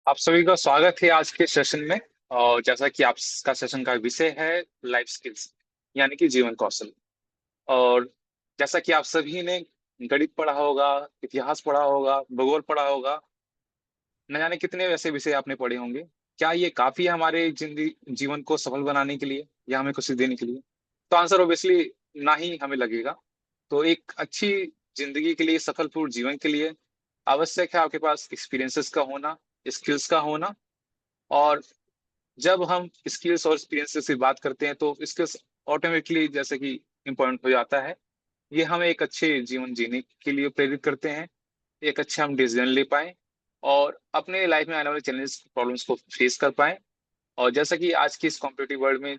आप सभी का स्वागत है आज के सेशन में। और जैसा कि आपका सेशन का विषय है लाइफ स्किल्स यानी कि जीवन कौशल। और जैसा कि आप सभी ने गणित पढ़ा होगा, इतिहास पढ़ा होगा, भूगोल पढ़ा होगा, न जाने कितने वैसे विषय आपने पढ़े होंगे। क्या ये काफी है हमारे जिंदगी जीवन को सफल बनाने के लिए या हमें कुछ देने के लिए? तो आंसर ऑब्वियसली ना ही हमें लगेगा। तो एक अच्छी जिंदगी के लिए, सफलपूर्ण जीवन के लिए आवश्यक है आपके पास एक्सपीरियंसेस का होना, स्किल्स का होना। और जब हम स्किल्स और एक्सपीरियंसेस की बात करते हैं तो स्किल्स ऑटोमेटिकली जैसे कि इम्पोर्टेंट हो जाता है। ये हमें एक अच्छे जीवन जीने के लिए प्रेरित करते हैं, एक अच्छा हम डिसीजन ले पाए और अपने लाइफ में आने वाले चैलेंजेस प्रॉब्लम्स को फेस कर पाए। और जैसा कि आज की इस कॉम्पिटिटिव वर्ल्ड में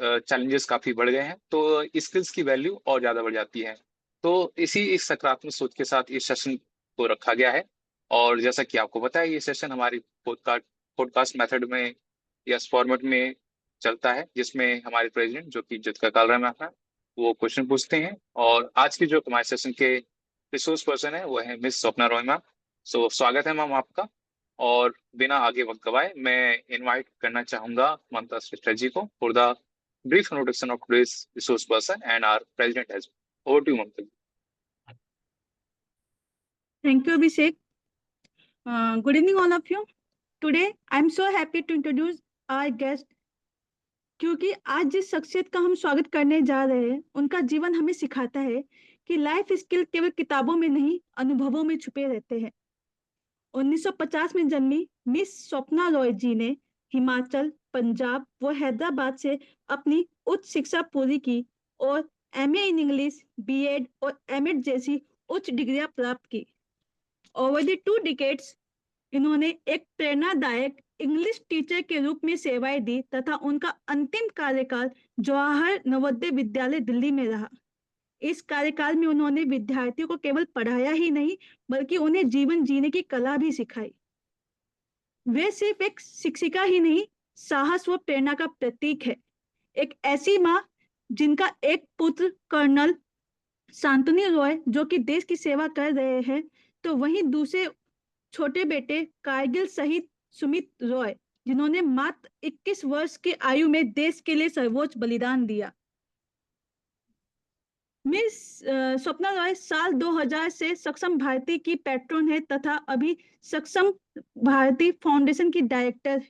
चैलेंजेस काफी बढ़ गए हैं, तो स्किल्स की वैल्यू और ज्यादा बढ़ जाती है। तो इसी इस सकारात्मक सोच के साथ इस सेशन को रखा गया है। और जैसा कि आपको पता है, ये सेशन हमारी पॉडकास्ट पॉडकास्ट मेथड में या फॉर्मेट में चलता है, जिसमें हमारे प्रेसिडेंट जो कि ज्योतिका कालरा मैम है, वो क्वेश्चन पूछते हैं। और आज की जो हमारे सेशन के रिसोर्स पर्सन है वो है मिस स्वप्ना रॉय मैम। सो स्वागत है मैम आपका। और बिना आगे वक्त गवाए मैं इनवाइट करना चाहूंगा ममता श्रेष्ठ जी को for the brief introduction of today's resource person and our president as well. Over to you, Mamta. Thank you, Abhishek. Good evening, all of you. Today, I'm so happy to introduce our guest क्योंकि आज जिस शख्सियत का हम स्वागत करने जा रहे हैं, उनका जीवन हमें सिखाता है कि लाइफ स्किल केवल किताबों में नहीं, अनुभवों में छुपे रहते हैं। 1950 में जन्मी मिस स्वप्ना रॉय जी ने हिमाचल, पंजाब व हैदराबाद से अपनी उच्च शिक्षा पूरी की और एमए इन इंग्लिश, बीएड और एमएड जैसी उच्च डिग्रियां प्राप्त की। ओवर द 2 decades इन्होंने एक प्रेरणादायक इंग्लिश टीचर के रूप में सेवाएं दी तथा उनका अंतिम कार्यकाल जवाहर नवोदय विद्यालय दिल्ली में रहा। इस कार्यकाल में उन्होंने विद्यार्थियों को केवल पढ़ाया ही नहीं, बल्कि उन्हें जीवन जीने की कला भी सिखाई। वे सिर्फ एक शिक्षिका ही नहीं, साहस व प्रेरणा का प्रतीक है। एक ऐसी माँ जिनका एक पुत्र कर्नल शांतनु रॉय जो कि देश की सेवा कर रहे हैं, तो वहीं दूसरे छोटे बेटे कारगिल शहीद सुमित रॉय जिन्होंने मात्र 21 वर्ष की आयु में देश के लिए सर्वोच्च बलिदान दिया। मिस स्वप्ना रॉय साल 2000 से सक्षम भारती की पैट्रन है तथा अभी सक्षम भारती फाउंडेशन की डायरेक्टर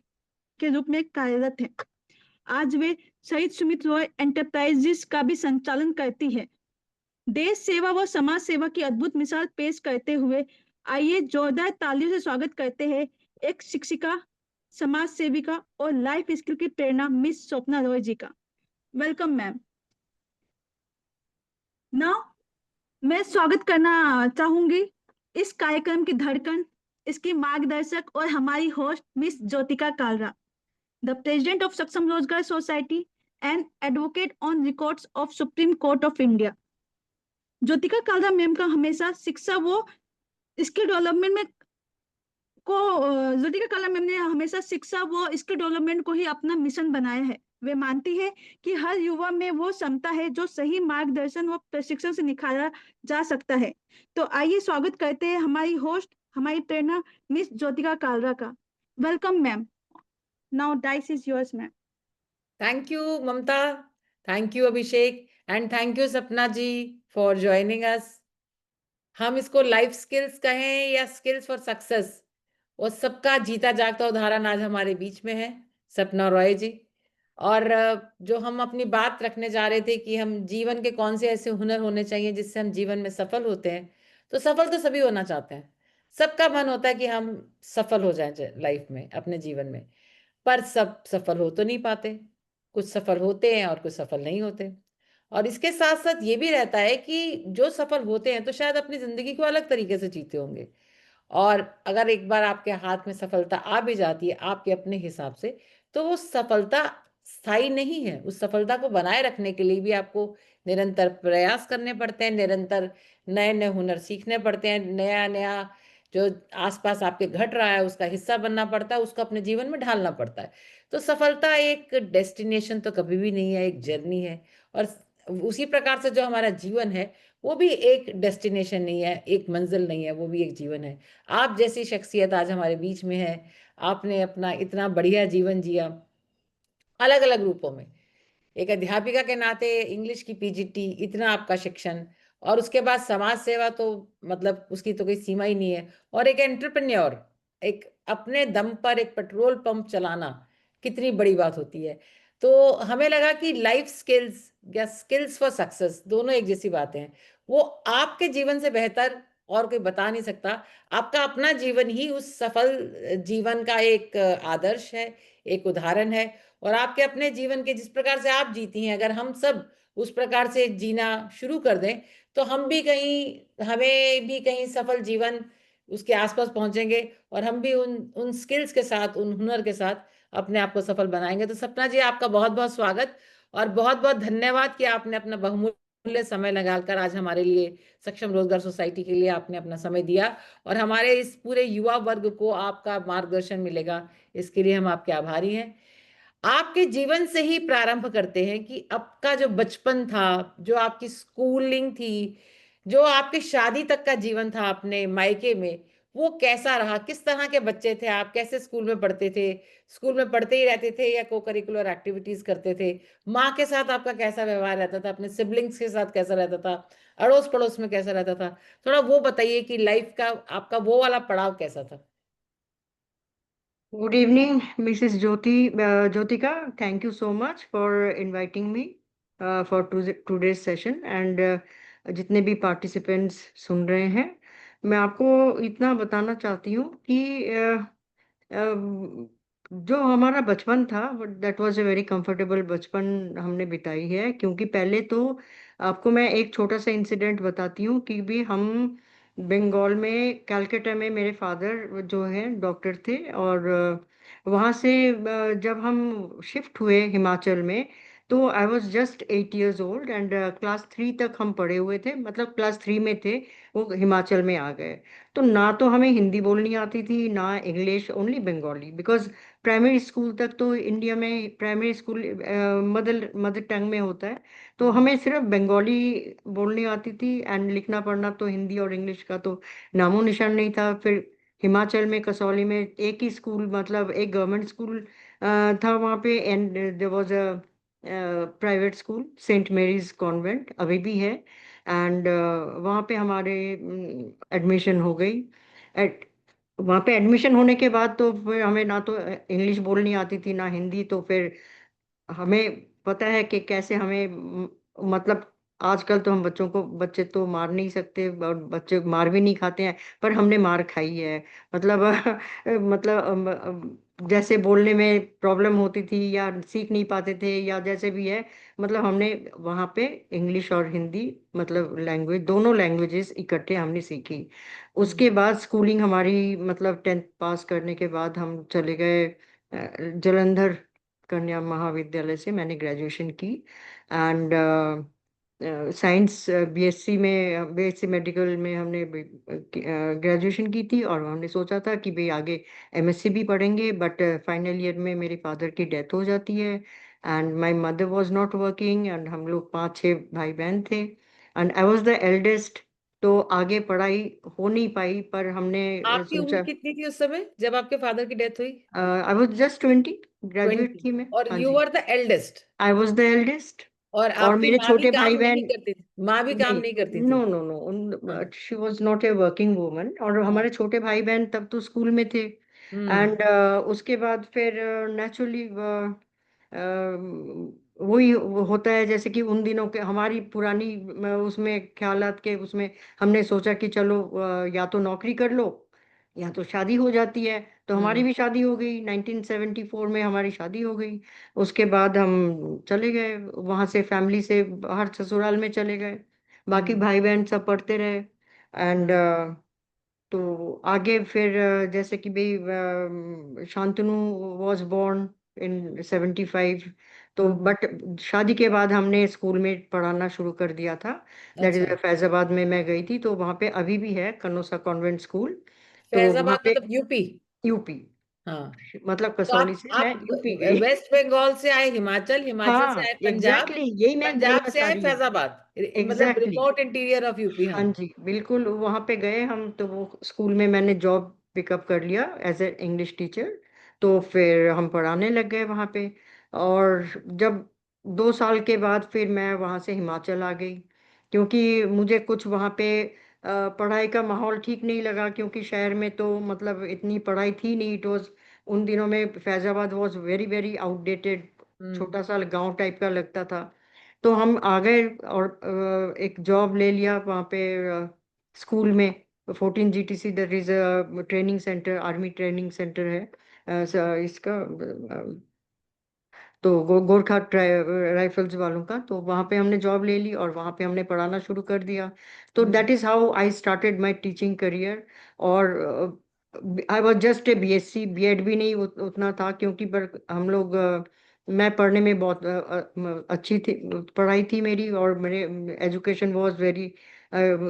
के रूप में कार्यरत है। आज वे शहीद सुमित रॉय एंटरप्राइजेस का भी संचालन करती है। देश सेवा व समाज सेवा की अद्भुत मिसाल पेश करते हुए आइए जोरदार तालियों से स्वागत करते हैं एक शिक्षिका, समाज सेविका और लाइफ स्किल की प्रेरणा मिस स्वप्ना रॉय जी का। Welcome ma'am. नाउ मैं स्वागत करना चाहूंगी इस कार्यक्रम की धड़कन, इसकी मार्गदर्शक और हमारी host miss Jyotika Kalra, the president of Saksham Rozgar society and advocate on records of supreme court of India. Jyotika Kalra ma'am का हमेशा शिक्षा वो स्किल डेवलपमेंट में ज्योतिका काला मैम ने हमेशा शिक्षा व स्किल डेवलपमेंट को ही अपना मिशन बनाया है। वे मानती है कि हर युवा में वो क्षमता है जो सही मार्गदर्शन व प्रशिक्षण से निखारा जा सकता है। तो आइए स्वागत करते हैं हमारी होस्ट, हमारी प्रेरणा मिस ज्योतिका कालरा का। Welcome ma'am. Now dice is yours ma'am. Thank you, Mamta. Thank you, Abhishek. And thank you, Sapna ji, for joining us. हम इसको लाइफ स्किल्स कहें या स्किल्स फॉर सक्सेस, वो सबका जीता जागता उदाहरण आज हमारे बीच में है सपना रॉय जी। और जो हम अपनी बात रखने जा रहे थे कि हम जीवन के कौन से ऐसे हुनर होने चाहिए जिससे हम जीवन में सफल होते हैं, तो सफल तो सभी होना चाहते हैं। सबका मन होता है कि हम सफल हो जाएं लाइफ में, अपने जीवन में। पर सब सफल हो तो नहीं पाते, कुछ सफल होते हैं और कुछ सफल नहीं होते। और इसके साथ साथ ये भी रहता है कि जो सफल होते हैं तो शायद अपनी जिंदगी को अलग तरीके से जीते होंगे। और अगर एक बार आपके हाथ में सफलता आ भी जाती है आपके अपने हिसाब से, तो वो सफलता स्थायी नहीं है। उस सफलता को बनाए रखने के लिए भी आपको निरंतर प्रयास करने पड़ते हैं, निरंतर नए नए हुनर सीखने पड़ते हैं, नया नया जो आसपास आपके घट रहा है उसका हिस्सा बनना पड़ता है, उसको अपने जीवन में ढालना पड़ता है। तो सफलता एक डेस्टिनेशन तो कभी भी नहीं है, एक जर्नी है। और उसी प्रकार से जो हमारा जीवन है वो भी एक डेस्टिनेशन नहीं है, एक मंजिल नहीं है, वो भी एक जीवन है। आप जैसी शख्सियत आज हमारे बीच में है, आपने अपना इतना बढ़िया जीवन जिया अलग अलग रूपों में। एक अध्यापिका के नाते इंग्लिश की पीजीटी, इतना आपका शिक्षण, और उसके बाद समाज सेवा तो मतलब उसकी तो कोई सीमा ही नहीं है। और एक एंटरप्रेन्योर, एक अपने दम पर एक पेट्रोल पंप चलाना कितनी बड़ी बात होती है। तो हमें लगा कि लाइफ स्किल्स या स्किल्स फॉर सक्सेस दोनों एक जैसी बातें हैं। वो आपके जीवन से बेहतर और कोई बता नहीं सकता। आपका अपना जीवन ही उस सफल जीवन का एक आदर्श है, एक उदाहरण है। और आपके अपने जीवन के जिस प्रकार से आप जीती हैं, अगर हम सब उस प्रकार से जीना शुरू कर दें तो हमें भी कहीं सफल जीवन उसके आसपास पहुंचेंगे, और हम भी उन उन स्किल्स के साथ, उन हुनर के साथ अपने आप को सफल बनाएंगे। तो सपना जी, आपका बहुत बहुत स्वागत और बहुत बहुत धन्यवाद कि आपने अपना बहुमूल्य समय निकालकर आज हमारे लिए, सक्षम रोजगार सोसाइटी के लिए आपने अपना समय दिया, और हमारे इस पूरे युवा वर्ग को आपका मार्गदर्शन मिलेगा, इसके लिए हम आपके आभारी हैं। आपके जीवन से ही प्रारंभ करते हैं कि आपका जो बचपन था, जो आपकी स्कूलिंग थी, जो आपकी शादी तक का जीवन था अपने मायके में, वो कैसा रहा? किस तरह के बच्चे थे आप? कैसे स्कूल में पढ़ते थे? स्कूल में पढ़ते ही रहते थे या को करिकुलर एक्टिविटीज करते थे? माँ के साथ आपका कैसा व्यवहार रहता था? अपने सिबलिंग्स के साथ कैसा रहता था? अड़ोस पड़ोस में कैसा रहता था? थोड़ा वो बताइए कि लाइफ का आपका वो वाला पड़ाव कैसा था? Good evening, Mrs. Jyotika. Thank you so much for inviting me for today's session and जितने भी participants सुन रहे हैं, मैं आपको इतना बताना चाहती हूँ कि जो हमारा बचपन था, that was a very comfortable बचपन हमने बिताई है। क्योंकि पहले तो आपको मैं एक छोटा सा इंसिडेंट बताती हूँ कि भी हम बंगाल में, कलकत्ता में मेरे फादर जो हैं डॉक्टर थे, और वहाँ से जब हम शिफ्ट हुए हिमाचल में, तो I was just 8 years old and class 3 तक हम पढ़े हुए थे, मतलब क्लास 3 में थे, वो हिमाचल में आ गए। तो ना तो हमें हिंदी बोलनी आती थी ना English, only Bengali, because primary school तक तो इंडिया में primary school mother mother tongue में होता है, तो हमें सिर्फ बंगाली बोलनी आती थी, एंड लिखना पढ़ना तो हिंदी और इंग्लिश का तो नामो निशान नहीं था। फिर हिमाचल में कसौली में एक ही स्कूल, मतलब एक गवर्नमेंट स्कूल था वहाँ पे, and there was a private school, saint Mary's convent, अभी भी है। एंड वहाँ पे हमारे एडमिशन हो गई। एट वहाँ पे एडमिशन होने के बाद तो फिर हमें ना तो इंग्लिश बोलनी आती थी ना हिंदी, तो फिर हमें पता है कि कैसे हमें मतलब आजकल तो हम बच्चे तो मार नहीं सकते, और बच्चे मार भी नहीं खाते हैं, पर हमने मार खाई है। मतलब मतलब जैसे बोलने में प्रॉब्लम होती थी या सीख नहीं पाते थे या जैसे भी है, मतलब हमने वहाँ पे इंग्लिश और हिंदी, मतलब लैंग्वेज, दोनों लैंग्वेजेस इकट्ठे हमने सीखी। उसके बाद स्कूलिंग हमारी, मतलब 10th पास करने के बाद हम चले गए जलंधर कन्या महाविद्यालय से मैंने ग्रेजुएशन की। एंड साइंस बीएससी मेडिकल में हमने ग्रेजुएशन की थी, और हमने सोचा था कि भाई आगे एमएससी भी पढ़ेंगे, बट फाइनल ईयर में मेरे फादर की डेथ हो जाती है, and my mother was not working, and हम लोग 5-6 भाई बहन थे, and I was the eldest. तो आगे पढ़ाई हो नहीं पाई, पर हमने आपकी उम्र सोचा, कितनी थी उस समय जब आपके फादर की डेथ हुई? I was just 20, graduate 20। थी मैं। और हाँ यू जी, were the eldest? I was the eldest. और और आपकी मेरे माँ भी छोटे काम भाई नहीं बहन, करती थी? माँ भी काम नहीं, नहीं करती नो थी? नो हाँ, no, she was not a working woman, और हाँ। हमारे छोटे भाई बहन तब तो स्कूल में थे। हम्म। एंड उसके बाद फिर नेचुरली वही वो होता है, जैसे कि उन दिनों के हमारी पुरानी उसमें ख्यालात के उसमें हमने सोचा कि चलो या तो नौकरी कर लो या तो शादी हो जाती है। तो हमारी हम्म। भी शादी हो गई, 1974 में हमारी शादी हो गई। उसके बाद हम चले गए वहाँ से, फैमिली से बाहर ससुराल में चले गए। बाकी हम्म। भाई बहन सब पढ़ते रहे। एंड हम्म। तो आगे फिर जैसे कि भाई शांतनु वॉज बोर्न इन 75। तो हम्म। बट शादी के बाद हमने स्कूल में पढ़ाना शुरू कर दिया था, दैट इज अच्छा। फैजाबाद में मैं गई थी, तो वहाँ पे अभी भी है कनोसा कॉन्वेंट स्कूल। तो वहाँ फैजाबाद पे मतलब यूपी? यूपी, हाँ, मतलब तो कसौली से मैं आप यूपी गई। वेस्ट बंगाल से आए हिमाचल, हिमाचल से हाँ आए पंजाब, एग्जैक्टली, यही मैं पंजाब बोलना से चाह आए रही हूँ। फैजाबाद, मतलब exactly, remote interior of UP. हाँ हाँ। जी बिल्कुल, वहाँ पे गए हम, तो वो स्कूल में मैंने जॉब पिकअप कर लिया एज ए इंग्लिश टीचर। तो फिर हम पढ़ाने लग गए वहाँ पे। और जब 2 साल के बाद फिर मैं वहाँ से हिमाचल आ गई, क्योंकि मुझे कुछ वहाँ पे पढ़ाई का माहौल ठीक नहीं लगा, क्योंकि शहर में तो मतलब इतनी पढ़ाई थी नहीं। इट वॉज उन दिनों में Faizabad was very very outdated, hmm. छोटा सा गांव टाइप का लगता था। तो हम आ गए और एक जॉब ले लिया वहाँ पे स्कूल में। 14 GTC, that is training centre, army training centre है इसका, तो गोरखा राइफल्स वालों का। तो वहाँ पे हमने जॉब ले ली और वहाँ पे हमने पढ़ाना शुरू कर दिया। तो that is how I started my teaching career. और I was just a BSc, B.Ed भी नहीं उतना था, क्योंकि पर हम लोग मैं पढ़ने में बहुत अच्छी थी, पढ़ाई थी मेरी, और मेरे एजुकेशन वाज वेरी,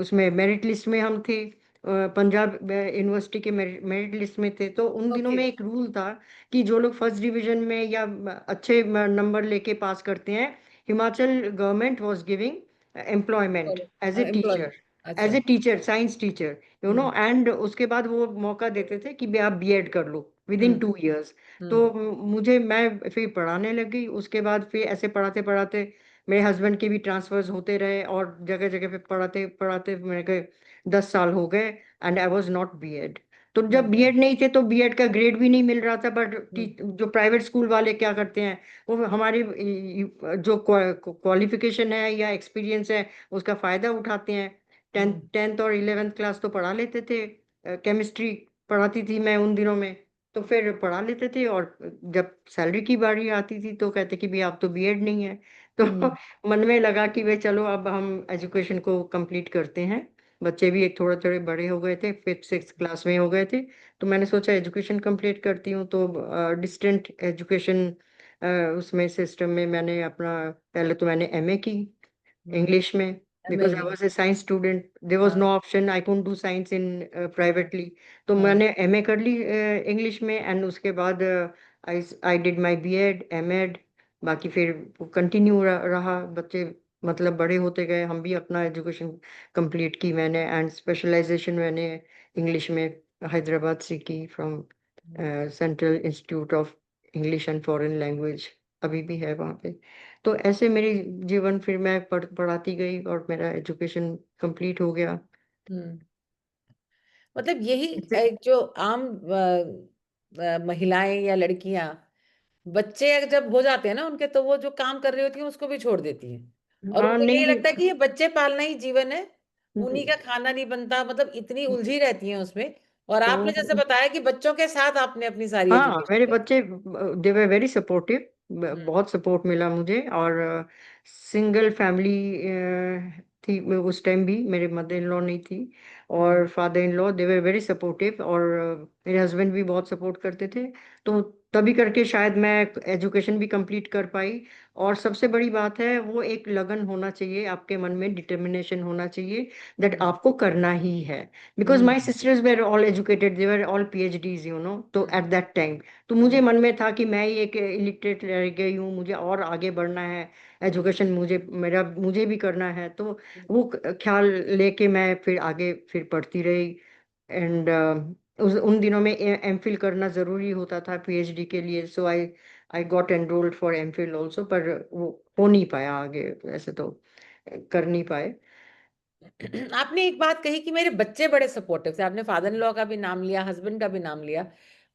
उसमें मेरिट लिस्ट में हम थे, पंजाब यूनिवर्सिटी के मेरिट लिस्ट में थे। तो उन दिनों ओके। में एक रूल था कि जो लोग फर्स्ट डिवीजन में या अच्छे नंबर लेके पास करते हैं, Himachal government was giving employment as a teacher, employment. अच्छा। Science teacher, hmm. एंड उसके बाद वो मौका देते थे कि भी आप B.Ed कर लो विद इन हम्म। 2 इयर्स। तो हम्म। मैं फिर पढ़ाने लग गई। उसके बाद फिर ऐसे पढ़ाते पढ़ाते मेरे हस्बैंड के भी ट्रांसफर्स होते रहे, और जगह जगह पे पढ़ाते पढ़ाते मेरे के 10 साल हो गए, and I was not B.Ed। तो जब ओके। B.Ed नहीं थे तो B.Ed का ग्रेड भी नहीं मिल रहा था। बट हम्म। जो प्राइवेट स्कूल वाले क्या करते हैं, वो हमारी जो क्वालिफिकेशन है या एक्सपीरियंस है, उसका फायदा उठाते हैं। टेंथ हम्म। टेंथ और 11th क्लास तो पढ़ा लेते थे, केमिस्ट्री पढ़ाती थी मैं उन दिनों में। तो फिर पढ़ा लेते थे, और जब सैलरी की बारी आती थी तो कहते कि भी आप तो B.Ed नहीं है। तो हम्म। मन में लगा कि भाई चलो अब हम एजुकेशन को कंप्लीट करते हैं। बच्चे भी एक थोड़े थोड़े बड़े हो गए थे, 5th 6th क्लास में हो गए थे। तो मैंने सोचा एजुकेशन कंप्लीट करती हूँ। तो डिस्टेंट एजुकेशन उसमें सिस्टम में मैंने अपना, पहले तो मैंने MA की हम्म। इंग्लिश में, because I amazing. Was a science student, there was no हाँ। Option, I couldn't do science in हाँ। प्राइवेटली। तो हाँ। मैंने MA कर ली इंग्लिश में, एंड उसके बाद आई I did my B.Ed M.Ed। बाकी फिर कंटिन्यू रहा, बच्चे मतलब बड़े होते गए, हम भी अपना एजुकेशन कंप्लीट की मैंने। एंड स्पेशलाइजेशन मैंने इंग्लिश में हैदराबाद से की, from central institute of English and foreign language, अभी भी है वहाँ पे। तो ऐसे मेरी जीवन, फिर मैं पढ़ाती गई और मेरा एजुकेशन कंप्लीट हो गया। हम्म। मतलब यही इससे- एक जो आम महिलाएं या लड़कियां, बच्चे अगर जब हो जाते हैं ना उनके, तो वो जो काम कर रही होती हैं उसको भी छोड़ देती हैं, और हाँ उनको नहीं यही नहीं, लगता है कि ये बच्चे पालना ही जीवन है, उन्हीं हम्म, का खाना नहीं बनता, मतलब इतनी उलझी रहती हैं उसमें। और आपने जैसे तो बताया कि बच्चों के साथ आपने अपनी सारी हाँ एजुकेशन मेरे करी। बच्चे दे वर वेरी सपोर्टिव, हम्म। बहुत सपोर्ट मिला मुझे। और सिंगल फैमिली थी उस टाइम भी, मेरे मदर इन लॉ नहीं थी, हम्म। और father in law they were very supportive, और मेरे हस्बैंड भी बहुत सपोर्ट करते थे। तो तभी करके शायद मैं एजुकेशन भी कंप्लीट कर पाई। और सबसे बड़ी बात है, वो एक लगन होना चाहिए आपके मन में, डिटर्मिनेशन होना चाहिए दैट हम्म। आपको करना ही है। बिकॉज माई हम्म। Sisters were all educated, they were all PhDs, तो हम्म। एट दैट टाइम तो हम्म। मुझे मन में था कि मैं ही एक इलिटरेट रह गई हूँ, मुझे और आगे बढ़ना है, एजुकेशन मुझे भी करना है। तो वो ख्याल लेके मैं फिर आगे फिर पढ़ती रही। एंड उस उन दिनों में MPhil करना ज़रूरी होता था PhD के लिए। So I I got enrolled for MPhil also, पर वो हो नहीं पाया आगे, ऐसे तो कर नहीं पाए। आपने एक बात कही कि मेरे बच्चे बड़े सपोर्टिव थे, आपने फादर इन लॉ का भी नाम लिया, हस्बैंड का भी नाम लिया,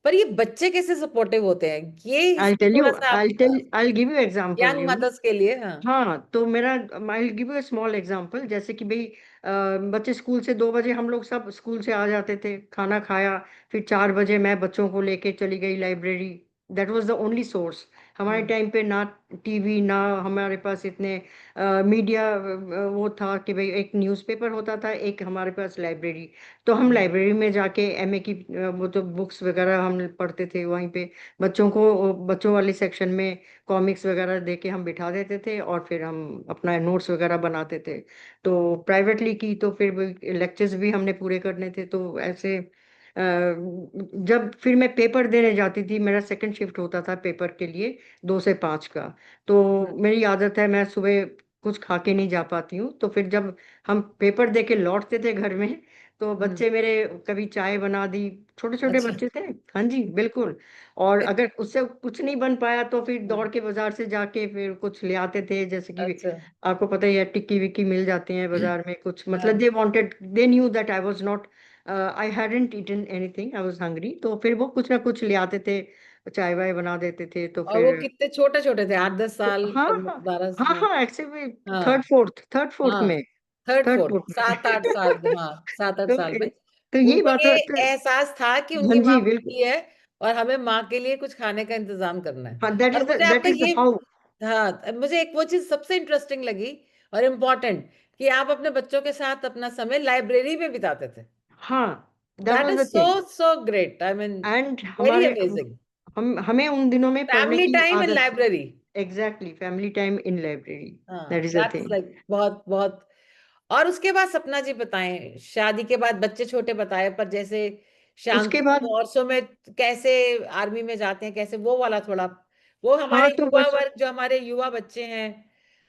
पर ये बच्चे कैसे सपोर्टिव होते हैं, ये आई इसमें टेल यू थोड़ा सा आप, I give you example young mothers के लिए। हाँ। हाँ, तो मेरा I give you small example, जैसे कि भाई बच्चे स्कूल से 2 बजे, हम लोग सब स्कूल से आ जाते थे, खाना खाया, फिर 4 बजे मैं बच्चों को लेके चली गई library. That was the only source. हमारे हम्म। टाइम पे ना टीवी, ना हमारे पास इतने मीडिया, वो था कि भाई एक न्यूज़पेपर होता था, एक हमारे पास लाइब्रेरी। तो हम हम्म। लाइब्रेरी में जाके MA की वो तो बुक्स वगैरह हम पढ़ते थे वहीं पे। बच्चों को बच्चों वाले सेक्शन में कॉमिक्स वगैरह दे के हम बिठा देते थे, और फिर हम अपना नोट्स वगैरह बनाते थे। तो प्राइवेटली की तो फिर लेक्चर्स भी हमने पूरे करने थे, तो ऐसे जब फिर मैं पेपर देने जाती थी, मेरा सेकंड शिफ्ट होता था पेपर के लिए 2 से 5 का, तो मेरी आदत है मैं सुबह कुछ खा के नहीं जा पाती हूँ, तो फिर जब हम पेपर दे के लौटते थे घर में, तो बच्चे मेरे कभी चाय बना दी, छोटे छोटे अच्छा। बच्चे थे, हाँ जी बिल्कुल। और अगर उससे कुछ नहीं बन पाया तो फिर दौड़ के बाजार से जाके फिर कुछ ले आते थे, जैसे कि अच्छा। आपको पता ही है टिक्की विक्की मिल जाते हैं बाजार में, कुछ मतलब हाँ। They knew that I was not, I hadn't eaten anything, I was hungry, तो फिर वो कुछ ना कुछ ले आते थे, चाय वाय बना देते थे, तो और वो फिर कितने छोटे छोटे थे, 8-10 साल, हाँ हाँ 12? हाँ हाँ। हाँ, एक्चुअली हाँ। थर्ड फोर्थ हाँ, में, थर्ड थर्ड फोर्थ, फोर्थ में 7-8 साल, हाँ 7-8 तो साल में तो यही उनको बात ये है एहसास था कि हाँ उनकी माँ जी बिल्कुल, भूखी है और हमें माँ के लिए कुछ खाने का इंतजाम करना है। हाँ और मुझे दैट आपका इज द ये, हाउ, हाँ मुझे एक वो चीज सबसे इंटरेस्टिंग लगी और इम्पोर्टेंट, कि आप अपने बच्चों के साथ अपना समय लाइब्रेरी में बिताते थे। हाँ that that was is the so thing. So great, I mean and very हमारे अमेजिंग। हम हमें उन दिनों में पढ़ने फैमिली की टाइम इन आदत, library. Exactly family time in library, हाँ, that is the that's thing. Like बहुत बहुत। और उसके बाद सपना जी बताएं, शादी के बाद बच्चे छोटे बताए, पर जैसे उसके शांतनु बाद वर्षों में कैसे आर्मी में जाते हैं, कैसे वो वाला थोड़ा, वो हाँ हमारे तो युवा बस वर्ग, जो हमारे युवा बच्चे हैं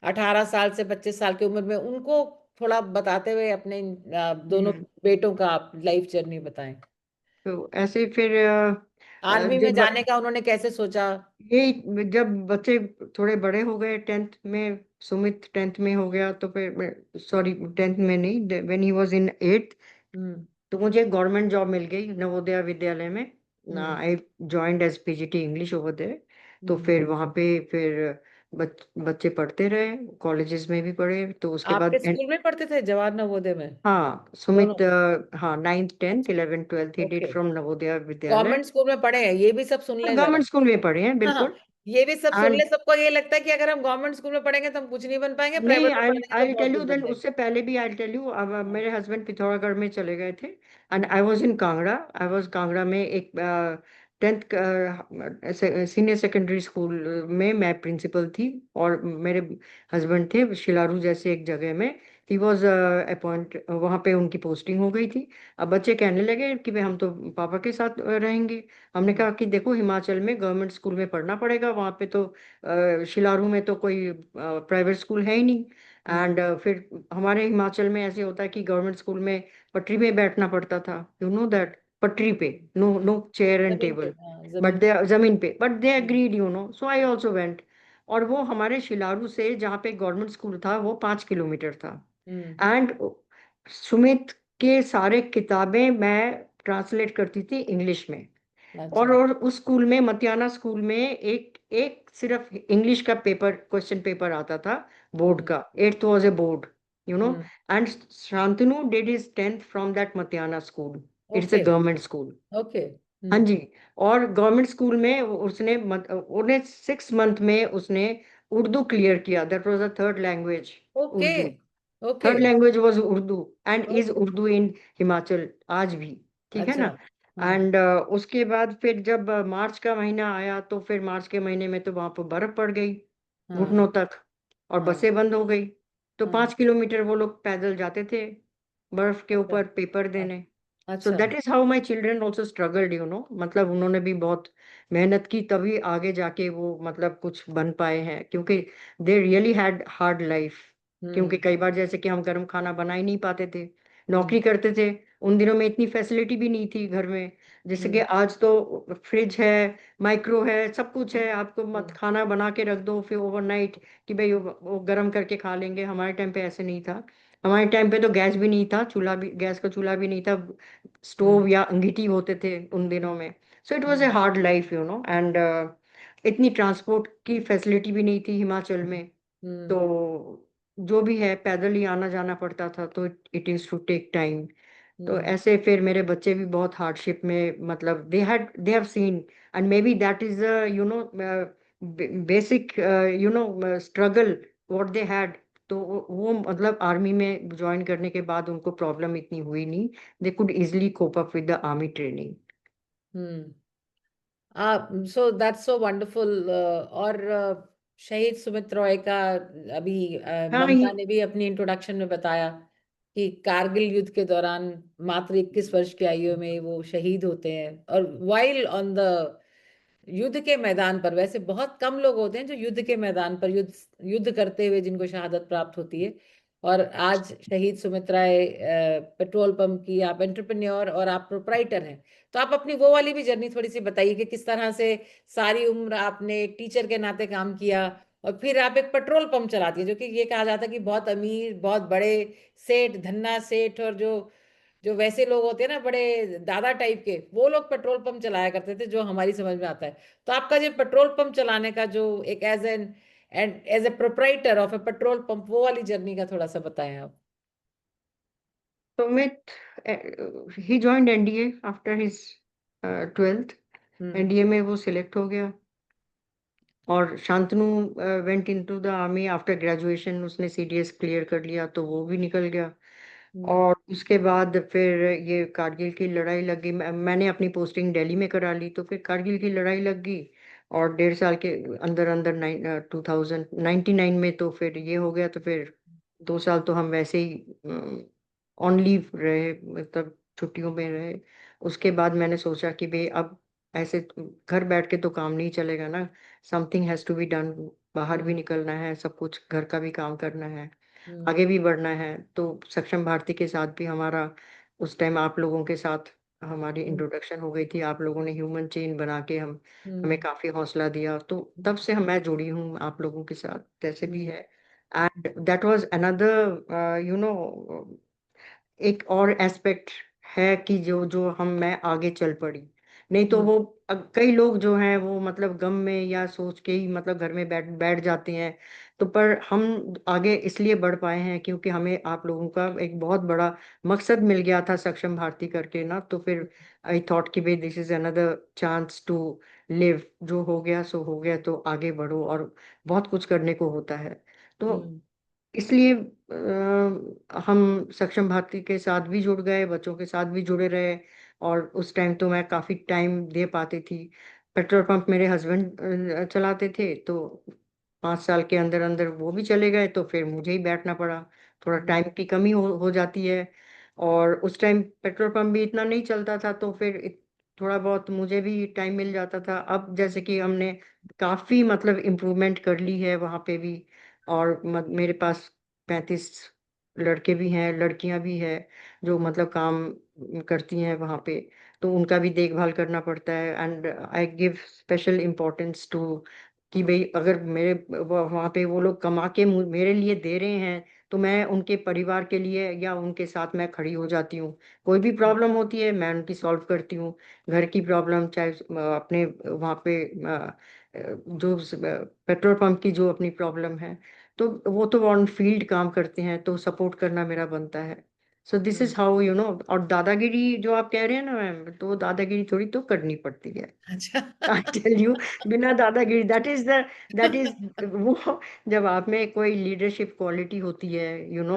18 साल से 25 साल की उम्र में, उनको थोड़ा बताते हुए अपने दोनों बेटों का आप लाइफ जर्नी बताएं। तो ऐसे फिर आर्मी में जब जाने का उन्होंने कैसे सोचा? ये जब बच्चे थोड़े बड़े हो गए, टेंथ में, सुमित टेंथ में हो गया, तो फिर सॉरी टेंथ में नहीं, when he was in eighth, hmm. तो मुझे गवर्नमेंट जॉब मिल गई नवोदय विद्यालय में, hmm. I joined as PGT English over there. तो हम्म। फिर वहाँ पे फिर बच्चे पढ़ते रहे, कॉलेजेस में भी पढ़े, तो उसके आपके बाद स्कूल में पढ़ते थे, जवाहर नवोदय में? हाँ दोनों? सुमित, हाँ 9th 10th 11th 12th he did okay. From Navodaya Vidyalaya. Government school में पढ़े हैं, ये भी सब सुन लें जरा। गवर्नमेंट स्कूल में पढ़े हैं हाँ हाँ, बिल्कुल। ये भी सब सुन एंड ले। सबको ये लगता है कि अगर हम गवर्नमेंट स्कूल में पढ़ेंगे तो हम कुछ नहीं बन पाएंगे, नहीं, प्राइवेट में आई पढ़ेंगे तो आई बहुत टेल यू कुछ बन देन, जाएंगे। उससे पहले भी आई टेल यू, अब हाँ। मेरे हस्बैंड पिथौरागढ़ में चले गए थे, and hmm. I was in Kangra, I was Kangra में एक 10th सीनियर सेकेंडरी स्कूल में मैं प्रिंसिपल थी, और मेरे हस्बैंड थे शिलारू जैसे एक जगह में, ही वाज अपॉइंट, वहाँ पे उनकी पोस्टिंग हो गई थी। अब बच्चे कहने लगे कि भाई हम तो पापा के साथ रहेंगे। हमने हम्म। कहा कि देखो हिमाचल में गवर्नमेंट स्कूल में पढ़ना पड़ेगा, वहाँ पे तो शिलारू में तो कोई प्राइवेट स्कूल है ही नहीं। हम्म। एंड फिर हमारे हिमाचल में ऐसे होता है कि गवर्नमेंट स्कूल में पटरी में बैठना पड़ता था, यू नो दैट, पटरी पे, नो नो चेयर एंड जमीन पे, टेबल, हाँ बट जमीन दे पे। जमीन पे, but they hmm. Agreed, you know, so I also went. और वो हमारे शिलारू से जहाँ पे गवर्नमेंट स्कूल था वो 5 किलोमीटर था। हम्म। एंड सुमित के सारे किताबें मैं ट्रांसलेट करती थी इंग्लिश में। अच्छा। और उस स्कूल में, मतियाना स्कूल में, एक एक सिर्फ इंग्लिश का पेपर, क्वेश्चन पेपर आता था बोर्ड हम्म। का, 8th was a board, you know. Hmm. And Shantanu did his 10th from that Matiyana school, it's a okay. Government school. Okay. हाँ हम्म। जी। और गवर्नमेंट स्कूल में उन्हें 6 मंथ में उसने उर्दू क्लियर किया, that was the third language, okay. Urdu, okay. Third language was Urdu, and is okay. Urdu in Himachal आज भी, ठीक है अच्छा। ना। हाँ। एंड उसके बाद फिर जब मार्च का महीना आया, तो फिर मार्च के महीने में तो वहां पर बर्फ पड़ गई हाँ। घुटनों तक, और हाँ। बसें बंद हो गई, तो हाँ। 5 किलोमीटर वो लोग पैदल जाते थे बर्फ के अच्छा। ऊपर पेपर हाँ, देने। सो अच्छा। That is how my children also struggled, you know, मतलब उन्होंने भी बहुत मेहनत की, तभी आगे जाके वो मतलब कुछ बन पाए हैं, क्योंकि they really had hard life. क्योंकि हम्म। कई बार जैसे कि हम गर्म खाना बना ही नहीं पाते थे, हम्म। नौकरी करते थे, उन दिनों में इतनी फैसिलिटी भी नहीं थी घर में, जैसे कि हम्म। आज तो फ्रिज है, माइक्रो है, सब कुछ है, आपको मत हम्म। खाना बना के रख दो फिर ओवरनाइट कि भाई वो गर्म करके खा लेंगे। हमारे टाइम पे ऐसे नहीं था, हमारे टाइम पे तो गैस भी नहीं था, चूल्हा भी, गैस का चूल्हा भी नहीं था, स्टोव हम्म। या अंगीठी होते थे उन दिनों में। So it was a hmm. Hard life, you know. And इतनी ट्रांसपोर्ट की फैसिलिटी भी नहीं थी हिमाचल में, हम्म। तो जो भी है पैदल ही आना जाना पड़ता था, तो it is to take time. तो हम्म। ऐसे फिर मेरे बच्चे भी बहुत हार्डशिप में, मतलब they have seen, and may be that is you know basic you know struggle what they had. तो वो मतलब आर्मी में ज्वाइन करने के बाद उनको प्रॉब्लम इतनी हुई नहीं, they could easily cope up with the army training. हम्म। So that's so wonderful. और शहीद सुमित रॉय का अभी हाँ ममता ये ने भी अपनी इंट्रोडक्शन में बताया कि कारगिल युद्ध के दौरान मात्र 21 वर्ष की आयु में वो शहीद होते हैं, और वाइल ऑन द युद्ध के मैदान पर, वैसे बहुत कम लोग होते हैं जो युद्ध के मैदान पर युद्ध युद्ध करते हुए जिनको शहादत प्राप्त होती है। और आज शहीद सुमित्रा पेट्रोल पंप की आप एंटरप्रेन्योर और आप प्रोप्राइटर हैं, तो आप अपनी वो वाली भी जर्नी थोड़ी सी बताइए कि किस तरह से सारी उम्र आपने एक टीचर के नाते काम किया और फिर आप एक पेट्रोल पंप चलाती है, जो कि ये कहा जाता है कि बहुत अमीर, बहुत बड़े सेठ, धन्ना सेठ, और जो जो वैसे लोग होते हैं ना बड़े दादा टाइप के, वो लोग पेट्रोल पंप चलाया करते थे, जो हमारी समझ में आता है। तो आपका जो पेट्रोल पंप चलाने का जो एक as a proprietor of a petrol pump, वो वाली जर्नी का थोड़ा सा बताएं आप। Sumit, he joined NDA after his 12th. NDA में वो सिलेक्ट हो गया, और Shantanu went into the army after graduation. उसने CDS क्लियर कर लिया तो वो भी निकल गया। और उसके बाद फिर ये कारगिल की लड़ाई लग गई। मैंने अपनी पोस्टिंग दिल्ली में करा ली, तो फिर कारगिल की लड़ाई लग गई, और 1.5 साल के अंदर अंदर 2099 में तो फिर ये हो गया। तो फिर 2 साल तो हम वैसे ही ऑन लीव रहे, मतलब छुट्टियों में रहे। उसके बाद मैंने सोचा कि भाई अब ऐसे घर बैठ के तो काम नहीं चलेगा ना, something has to be done. बाहर भी निकलना है, सब कुछ घर का भी काम करना है, आगे भी बढ़ना है। तो सक्षम भारती के साथ भी हमारा उस टाइम आप लोगों के साथ हमारी इंट्रोडक्शन हो गई थी। आप लोगों ने ह्यूमन चेन बना के हमें काफी हौसला दिया, तो तब से मैं जुड़ी हूँ आप लोगों के साथ, जैसे भी है। एंड दैट वाज अनदर एक और एस्पेक्ट है कि जो जो मैं आगे चल पड़ी। नहीं तो वो कई लोग जो हैं वो मतलब गम में या सोच के ही मतलब घर में बैठ बैठ जाते हैं। तो पर हम आगे इसलिए बढ़ पाए हैं क्योंकि हमें आप लोगों का एक बहुत बड़ा मकसद मिल गया था सक्षम भारती करके ना। तो फिर आई थॉट कि भाई this is another chance to live. जो हो गया सो हो गया, तो आगे बढ़ो, और बहुत कुछ करने को होता है। तो इसलिए हम सक्षम भारती के साथ भी जुड़ गए, बच्चों के साथ भी जुड़े रहे। और उस टाइम तो मैं काफी टाइम दे पाती थी। पेट्रोल पंप मेरे हस्बैंड चलाते थे, तो 5 साल के अंदर अंदर वो भी चले गए, तो फिर मुझे ही बैठना पड़ा। थोड़ा टाइम की कमी हो जाती है। और उस टाइम पेट्रोल पंप भी इतना नहीं चलता था, तो फिर थोड़ा बहुत मुझे भी टाइम मिल जाता था। अब जैसे कि हमने काफी मतलब इम्प्रूवमेंट कर ली है वहाँ पे भी। और मेरे पास 35 लड़के भी हैं, लड़कियां भी हैं, जो मतलब काम करती हैं वहाँ पे। तो उनका भी देखभाल करना पड़ता है। And I give special importance to कि भाई अगर मेरे वहाँ पे वो लोग कमा के मेरे लिए दे रहे हैं, तो मैं उनके परिवार के लिए या उनके साथ मैं खड़ी हो जाती हूँ। कोई भी प्रॉब्लम होती है मैं उनकी सॉल्व करती हूँ। घर की प्रॉब्लम, चाहे अपने वहाँ पे जो पेट्रोल पंप की जो अपनी प्रॉब्लम है, तो वो तो ऑन फील्ड काम करते हैं, तो सपोर्ट करना मेरा बनता है। सो this is how you know. और दादागिरी जो आप कह रहे हैं ना मैम, तो दादागिरी थोड़ी तो करनी पड़ती है। अच्छा। आई टेल यू, बिना दादागिरी दैट इज वो, जब आप में कोई लीडरशिप क्वालिटी होती है, यू नो,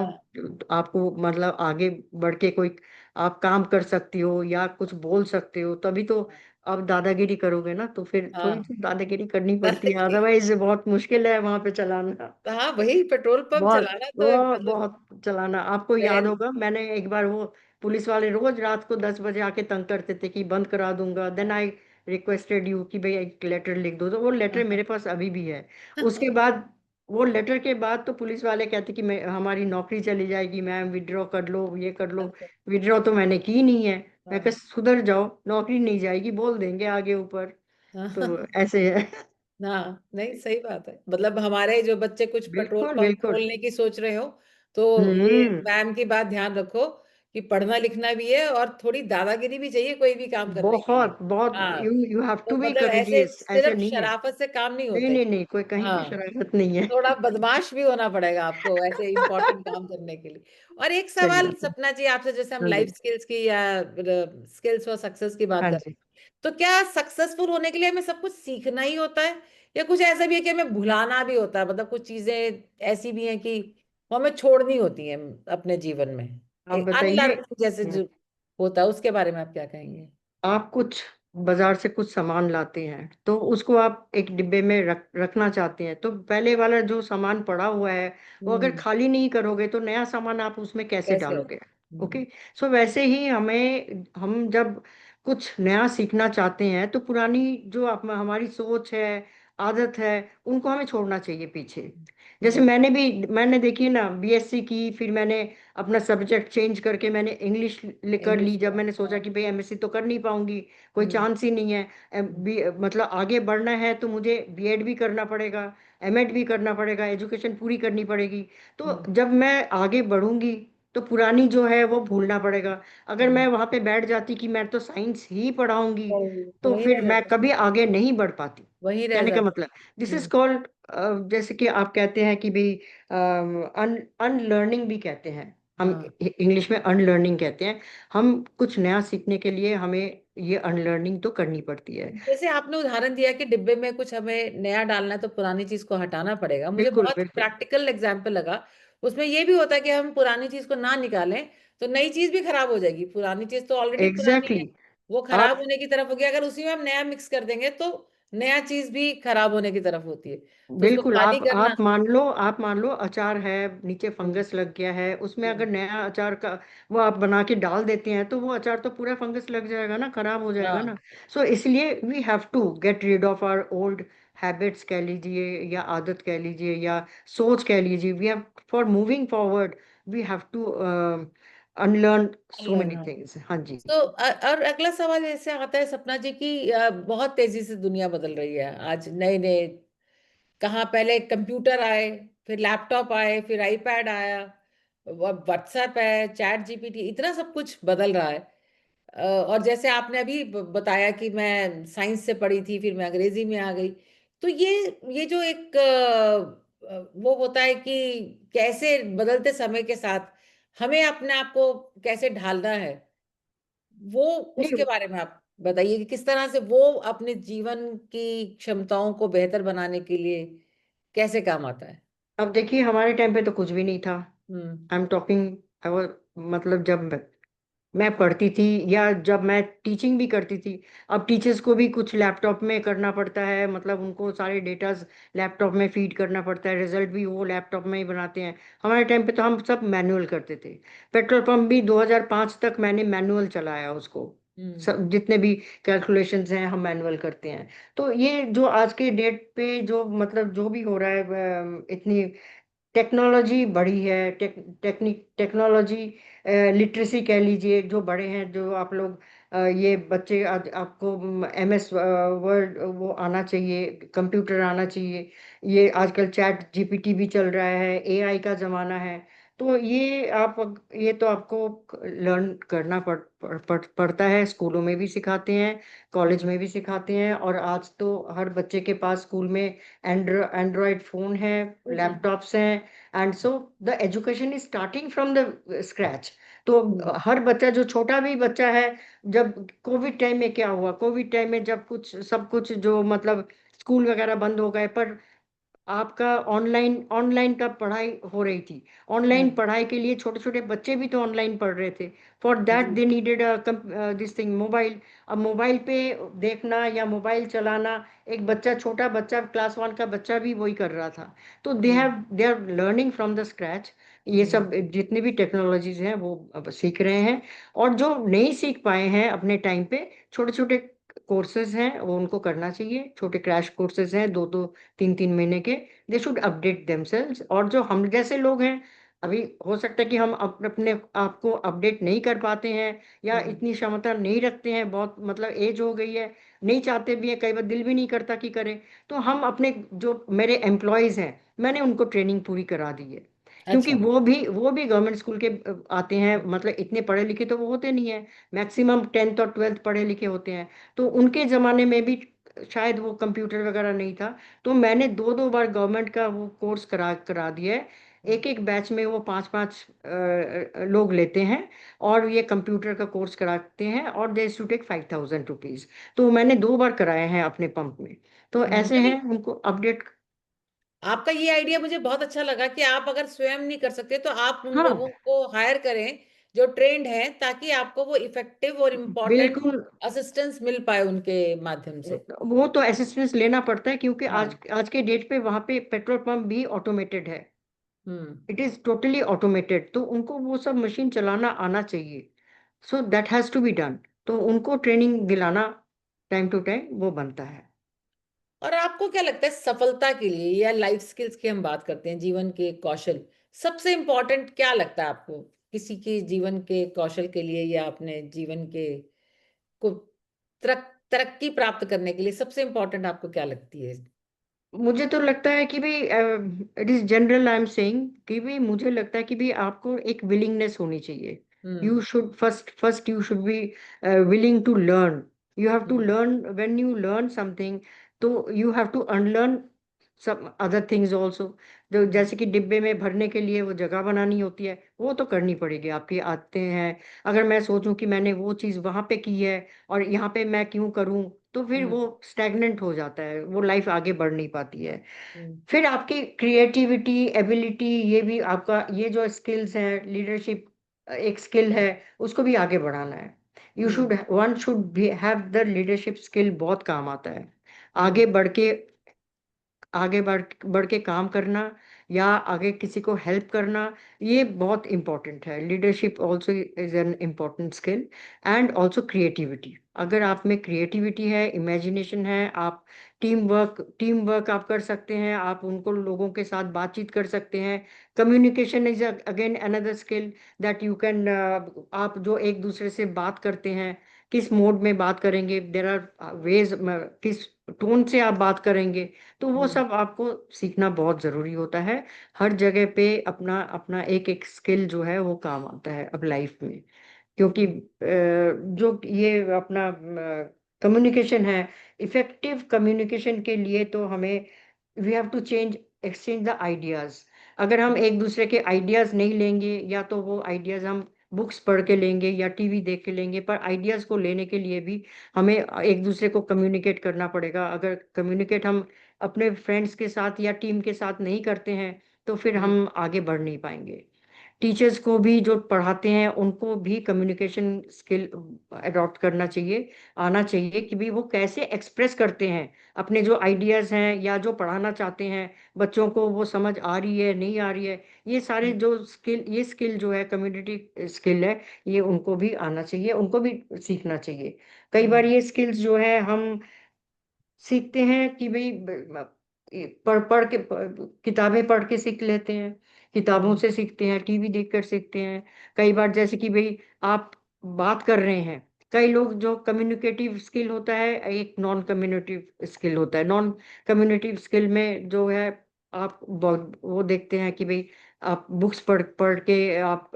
आपको मतलब आगे बढ़ के कोई आप काम कर सकती हो या कुछ बोल सकते हो, तभी तो आप दादागिरी करोगे ना। तो फिर थोड़ी सी दादागिरी करनी पड़ती है, अदरवाइज बहुत मुश्किल है वहां पे चलाना। हाँ, वही पेट्रोल पंप बहुत चलाना तो बहुत मतलब बहुत चलाना। आपको याद होगा, मैंने एक बार वो पुलिस वाले रोज रात को 10 बजे आके तंग करते थे कि बंद करा दूंगा। देन आई रिक्वेस्टेड यू कि भाई एक लेटर लिख दो, तो वो लेटर मेरे पास अभी भी है। उसके बाद वो लेटर के बाद तो पुलिस वाले कहते कि मैं हमारी नौकरी चली जाएगी, मैम विड्रॉ कर लो, ये कर लो। अच्छा। विड्रॉ तो मैंने की नहीं है। मैं कहा हाँ। सुधर जाओ, नौकरी नहीं जाएगी, बोल देंगे आगे ऊपर। तो हाँ। ऐसे है। हाँ, नहीं सही बात है। मतलब हमारे जो बच्चे कुछ पेट्रोल बिल्कुल पंप बिल्कुल। खोलने की सोच रहे हो, तो ये हम्म। मैम की बात ध्यान रखो कि पढ़ना लिखना भी है और थोड़ी दादागिरी भी चाहिए कोई भी काम करने के लिए। बहुत बहुत, हाँ, यू यू हैव तो टू बी मतलब ऐसे करेजियस, ऐसे सिर्फ नहीं है। शराफत से काम नहीं नहीं होते। नहीं नहीं, कोई कहीं पे हाँ, शरारत नहीं है। थोड़ा बदमाश भी होना पड़ेगा आपको ऐसे इम्पोर्टेंट काम करने के लिए। और एक सही सवाल बात है। सपना जी आपसे, जैसे हम हाँ लाइफ जी। स्किल्स की या स्किल्स फॉर सक्सेस की बात हाँ कर, जी। तो क्या सक्सेसफुल होने के लिए हमें सब कुछ सीखना ही होता है, या कुछ ऐसा भी है कि हमें भुलाना भी होता है? मतलब कुछ चीजें ऐसी भी हैं कि वो हमें छोड़नी होती हैं अपने जीवन में, आप बताइए। अनलर्निंग जैसे जो होता है, उसके बारे में आप क्या कहेंगे? आप कुछ बाजार से कुछ सामान लाते हैं तो उसको आप एक डिब्बे में रखना चाहते हैं, तो पहले वाला जो सामान पड़ा हुआ है वो अगर खाली नहीं करोगे तो नया सामान आप उसमें कैसे कैसे डालोगे? हम्म ओके। सो वैसे ही हम जब कुछ नया सीखना चाहते हैं तो पुरानी जो हमारी सोच है, आदत है, उनको हमें छोड़ना चाहिए पीछे। जैसे हम्म मैंने देखिए ना बीएससी की, फिर मैंने अपना सब्जेक्ट चेंज करके मैंने इंग्लिश कर ली। इंग्लिश जब में मैंने सोचा हाँ कि भाई एमएससी तो कर नहीं पाऊंगी, कोई हम्म चांस ही नहीं है, हम्म मतलब आगे बढ़ना है तो मुझे बीएड भी करना पड़ेगा, एमएड भी करना पड़ेगा, एजुकेशन पूरी करनी पड़ेगी। तो हम्म जब मैं आगे बढ़ूंगी तो पुरानी जो है वो भूलना पड़ेगा। अगर मैं हम्म, वहां पे बैठ जाती कि मैं तो साइंस ही पढ़ाऊंगी तो तो वही फिर रह मैं जाता कभी आगे नहीं बढ़ पाती। वही रह कहने का जाता मतलब दिस इज हम्म कॉल्ड, जैसे कि आप कहते हैं कि भाई अनलर्निंग भी कहते हैं हम, हाँ इंग्लिश में अनलर्निंग कहते हैं। हम कुछ नया सीखने के लिए हमें ये अनलर्निंग तो करनी पड़ती है। जैसे आपने उदाहरण दिया कि डिब्बे में कुछ हमें नया डालना है तो पुरानी चीज को हटाना पड़ेगा, मुझे बिल्कुल बहुत बिल्कुल। प्रैक्टिकल एग्जाम्पल लगा। उसमें ये भी होता है कि हम पुरानी चीज को ना निकालें तो नई चीज भी खराब हो जाएगी, पुरानी चीज तो ऑलरेडी पुरानी एग्जैक्टली है, वो exactly. खराब आप होने की तरफ हो गया। अगर उसी में हम नया मिक्स कर देंगे तो नया चीज भी खराब होने की तरफ होती है, तो उसको बिल्कुल, खाली करना आप मान लो अचार है, नीचे हम्म, फंगस लग गया है, उसमें हम्म, अगर नया अचार का वो आप बना के डाल देते हैं तो वो अचार तो पूरा फंगस लग जाएगा ना, खराब हो जाएगा हाँ ना। सो इसलिए we have to get rid of our old habits कह लीजिए, या आदत कह लीजिए, या सोच कह लीजिए। We have for moving forward we have to unlearn so many हाँ। थिंग्स। हाँ जी। तो और अगला सवाल ऐसे आता है सपना जी की, बहुत तेजी से दुनिया बदल रही है आज, नए नए कहाँ पहले कंप्यूटर आए, फिर लैपटॉप आए, फिर आईपैड आया, व्हाट्सएप है, चैट जीपीटी, इतना सब कुछ बदल रहा है। और जैसे आपने अभी बताया कि मैं साइंस से पढ़ी थी फिर मैं अंग्रेजी में आ गई, तो ये जो एक वो होता है कि कैसे बदलते समय के साथ हमें अपने आप को कैसे ढालना है, वो उसके नहीं, बारे में आप बताइए कि किस तरह से वो अपने जीवन की क्षमताओं को बेहतर बनाने के लिए कैसे काम आता है। अब देखिए हमारे टाइम पे तो कुछ भी नहीं था। हम्म आई एम टॉकिंग, मतलब जब मैं पढ़ती थी या जब मैं टीचिंग भी करती थी, अब टीचर्स को भी कुछ लैपटॉप में करना पड़ता है, मतलब उनको सारे डेटाज लैपटॉप में फीड करना पड़ता है, रिजल्ट भी वो लैपटॉप में ही बनाते हैं। हमारे टाइम पे तो हम सब मैनुअल करते थे। पेट्रोल पंप भी 2005 तक मैंने मैनुअल चलाया उसको। हम्म सब जितने भी कैलकुलेशंस हैं हम मैनुअल करते हैं। तो ये जो आज के डेट पे जो मतलब जो भी हो रहा है, इतनी टेक्नोलॉजी बढ़ी है, टेक्नोलॉजी लिटरेसी कह लीजिए, जो बड़े हैं, जो आप लोग ये बच्चे आज आपको एमएस वर्ड वो आना चाहिए, कंप्यूटर आना चाहिए। ये आजकल चैट जीपीटी भी चल रहा है, एआई का जमाना है। तो ये तो आपको लर्न करना पड़ता है। स्कूलों में भी सिखाते हैं, कॉलेज में भी सिखाते हैं, और आज तो हर बच्चे के पास स्कूल में एंड्रॉयड फोन है, हम्म लैपटॉप्स हैं। And so the education is starting from the scratch. तो हर बच्चा, जो छोटा भी बच्चा है, जब कोविड टाइम में क्या हुआ, कोविड टाइम में जब कुछ सब कुछ जो मतलब स्कूल वगैरह बंद हो गए, पर आपका ऑनलाइन ऑनलाइन तब पढ़ाई हो रही थी। ऑनलाइन हाँ पढ़ाई के लिए छोटे छोटे बच्चे भी तो ऑनलाइन पढ़ रहे थे। फॉर दैट जी they needed this thing, mobile. अब मोबाइल पे देखना या मोबाइल चलाना, एक बच्चा, छोटा बच्चा, क्लास 1 का बच्चा भी वही कर रहा था। तो hmm they are learning from the scratch. ये हम्म सब जितनी भी टेक्नोलॉजीज हैं वो अब सीख रहे हैं। और जो नहीं सीख पाए हैं अपने टाइम पे, छोटे छोटे कोर्सेज हैं वो उनको करना चाहिए। छोटे क्रैश कोर्सेज हैं, 2-2 3-3 महीने के। They should update themselves. और जो हम जैसे लोग हैं, अभी हो सकता है कि हम अपने आप को अपडेट नहीं कर पाते हैं, या हम्म इतनी क्षमता नहीं रखते हैं, बहुत मतलब एज हो गई है, नहीं चाहते भी हैं, कई बार दिल भी नहीं करता कि करें। तो हम अपने, जो मेरे एम्प्लॉयज हैं, मैंने उनको ट्रेनिंग पूरी करा दी है। क्योंकि अच्छा वो भी गवर्नमेंट स्कूल के आते हैं, मतलब इतने पढ़े लिखे तो वो होते नहीं है, मैक्सिमम 10th और 12th पढ़े लिखे होते हैं। तो उनके ज़माने में भी शायद वो कंप्यूटर वगैरह नहीं था। तो मैंने 2-2 बार गवर्नमेंट का वो कोर्स करा करा दिया है। एक एक बैच में वो 5-5 लोग लेते हैं, और ये कंप्यूटर का कोर्स कराते हैं, और दे टू टेक 5000 रुपीज। तो मैंने 2 बार कराए हैं अपने पंप में। तो ऐसे चलिए, हैं, उनको अपडेट। आपका ये आइडिया मुझे बहुत अच्छा लगा कि आप अगर स्वयं नहीं कर सकते तो आप उन हाँ लोगों को हायर करें जो ट्रेंड है, ताकि आपको वो इफेक्टिव और इम्पोर्टेंट बिल्कुल, असिस्टेंस मिल पाए उनके माध्यम से। वो तो असिस्टेंस लेना पड़ता है, क्योंकि आज हाँ। आज के डेट पे वहां पे पेट्रोल पंप भी ऑटोमेटेड है। हम्म। इट इज टोटली ऑटोमेटेड, तो उनको वो सब मशीन चलाना आना चाहिए। So that has to be done. तो उनको ट्रेनिंग दिलाना टाइम टू टाइम वो बनता है। और आपको क्या लगता है सफलता के लिए, या लाइफ स्किल्स की हम बात करते हैं, जीवन के कौशल, सबसे इम्पोर्टेंट क्या लगता है आपको किसी के जीवन के कौशल के लिए, या अपने जीवन के को तरक्की प्राप्त करने के लिए सबसे इम्पोर्टेंट आपको क्या लगती है? मुझे तो लगता है कि भाई, it is general, I am saying कि भाई, मुझे लगता है कि भाई आपको एक विलिंगनेस होनी चाहिए। You hmm. Should first you should be willing to learn. You have to hmm. Learn. When you learn something, तो यू हैव टू अनलर्न सब अदर थिंग्स ऑल्सो। जो जैसे कि डिब्बे में भरने के लिए वो जगह बनानी होती है, वो तो करनी पड़ेगी, आपकी आते हैं। अगर मैं सोचूं कि मैंने वो चीज़ वहां पे की है और यहाँ पे मैं क्यों करूं, तो फिर हम्म। वो स्टैग्नेंट हो जाता है, वो लाइफ आगे बढ़ नहीं पाती है। हम्म। फिर आपकी क्रिएटिविटी, एबिलिटी, ये भी आपका, ये जो स्किल्स हैं, लीडरशिप एक स्किल है, उसको भी आगे बढ़ाना है। You hmm. Should one should B have the leadership skill, बहुत काम आता है। आगे हम्म। बढ़ के, आगे बढ़ बढ़ के काम करना, या आगे किसी को हेल्प करना, ये बहुत इम्पोर्टेंट है। Leadership also is an important skill. And also creativity. अगर आप में क्रिएटिविटी है, इमेजिनेशन है, आप टीम वर्क आप कर सकते हैं, आप उनको लोगों के साथ बातचीत कर सकते हैं। Communication is again another skill that you can, आप जो एक दूसरे से बात करते हैं, किस मोड में बात करेंगे, देर आर वेज, किस टोन से आप बात करेंगे, तो वो हम्म। सब आपको सीखना बहुत जरूरी होता है। हर जगह पे अपना अपना एक एक स्किल जो है वो काम आता है अब लाइफ में। क्योंकि जो ये अपना कम्युनिकेशन है, इफेक्टिव कम्युनिकेशन के लिए तो हमें, we have to exchange the ideas. अगर हम एक दूसरे के आइडियाज नहीं लेंगे, या तो वो आइडियाज हम बुक्स पढ़ के लेंगे या टीवी देख के लेंगे, पर आइडियाज को लेने के लिए भी हमें एक दूसरे को कम्युनिकेट करना पड़ेगा। अगर कम्युनिकेट हम अपने फ्रेंड्स के साथ या टीम के साथ नहीं करते हैं, तो फिर हम्म। हम आगे बढ़ नहीं पाएंगे। टीचर्स को भी जो पढ़ाते हैं, उनको भी कम्युनिकेशन स्किल अडॉप्ट करना चाहिए, आना चाहिए कि भी वो कैसे एक्सप्रेस करते हैं अपने जो आइडियाज़ हैं, या जो पढ़ाना चाहते हैं बच्चों को, वो समझ आ रही है नहीं आ रही है। ये सारे जो स्किल, ये स्किल जो है कम्युनिटी स्किल है, ये उनको भी आना चाहिए, उनको भी सीखना चाहिए। कई बार हम्म। ये स्किल्स जो है हम सीखते हैं कि भाई पढ़ पढ़ के किताबें पढ़ के सीख लेते हैं, किताबों हम्म। से सीखते हैं, टीवी देखकर सीखते हैं। कई बार जैसे कि भाई आप बात कर रहे हैं, कई लोग जो कम्युनिकेटिव स्किल होता है, एक नॉन कम्युनिकेटिव स्किल होता है। नॉन कम्युनिकेटिव स्किल में जो है, आप वो देखते हैं कि भाई आप बुक्स पढ़ पढ़ के आप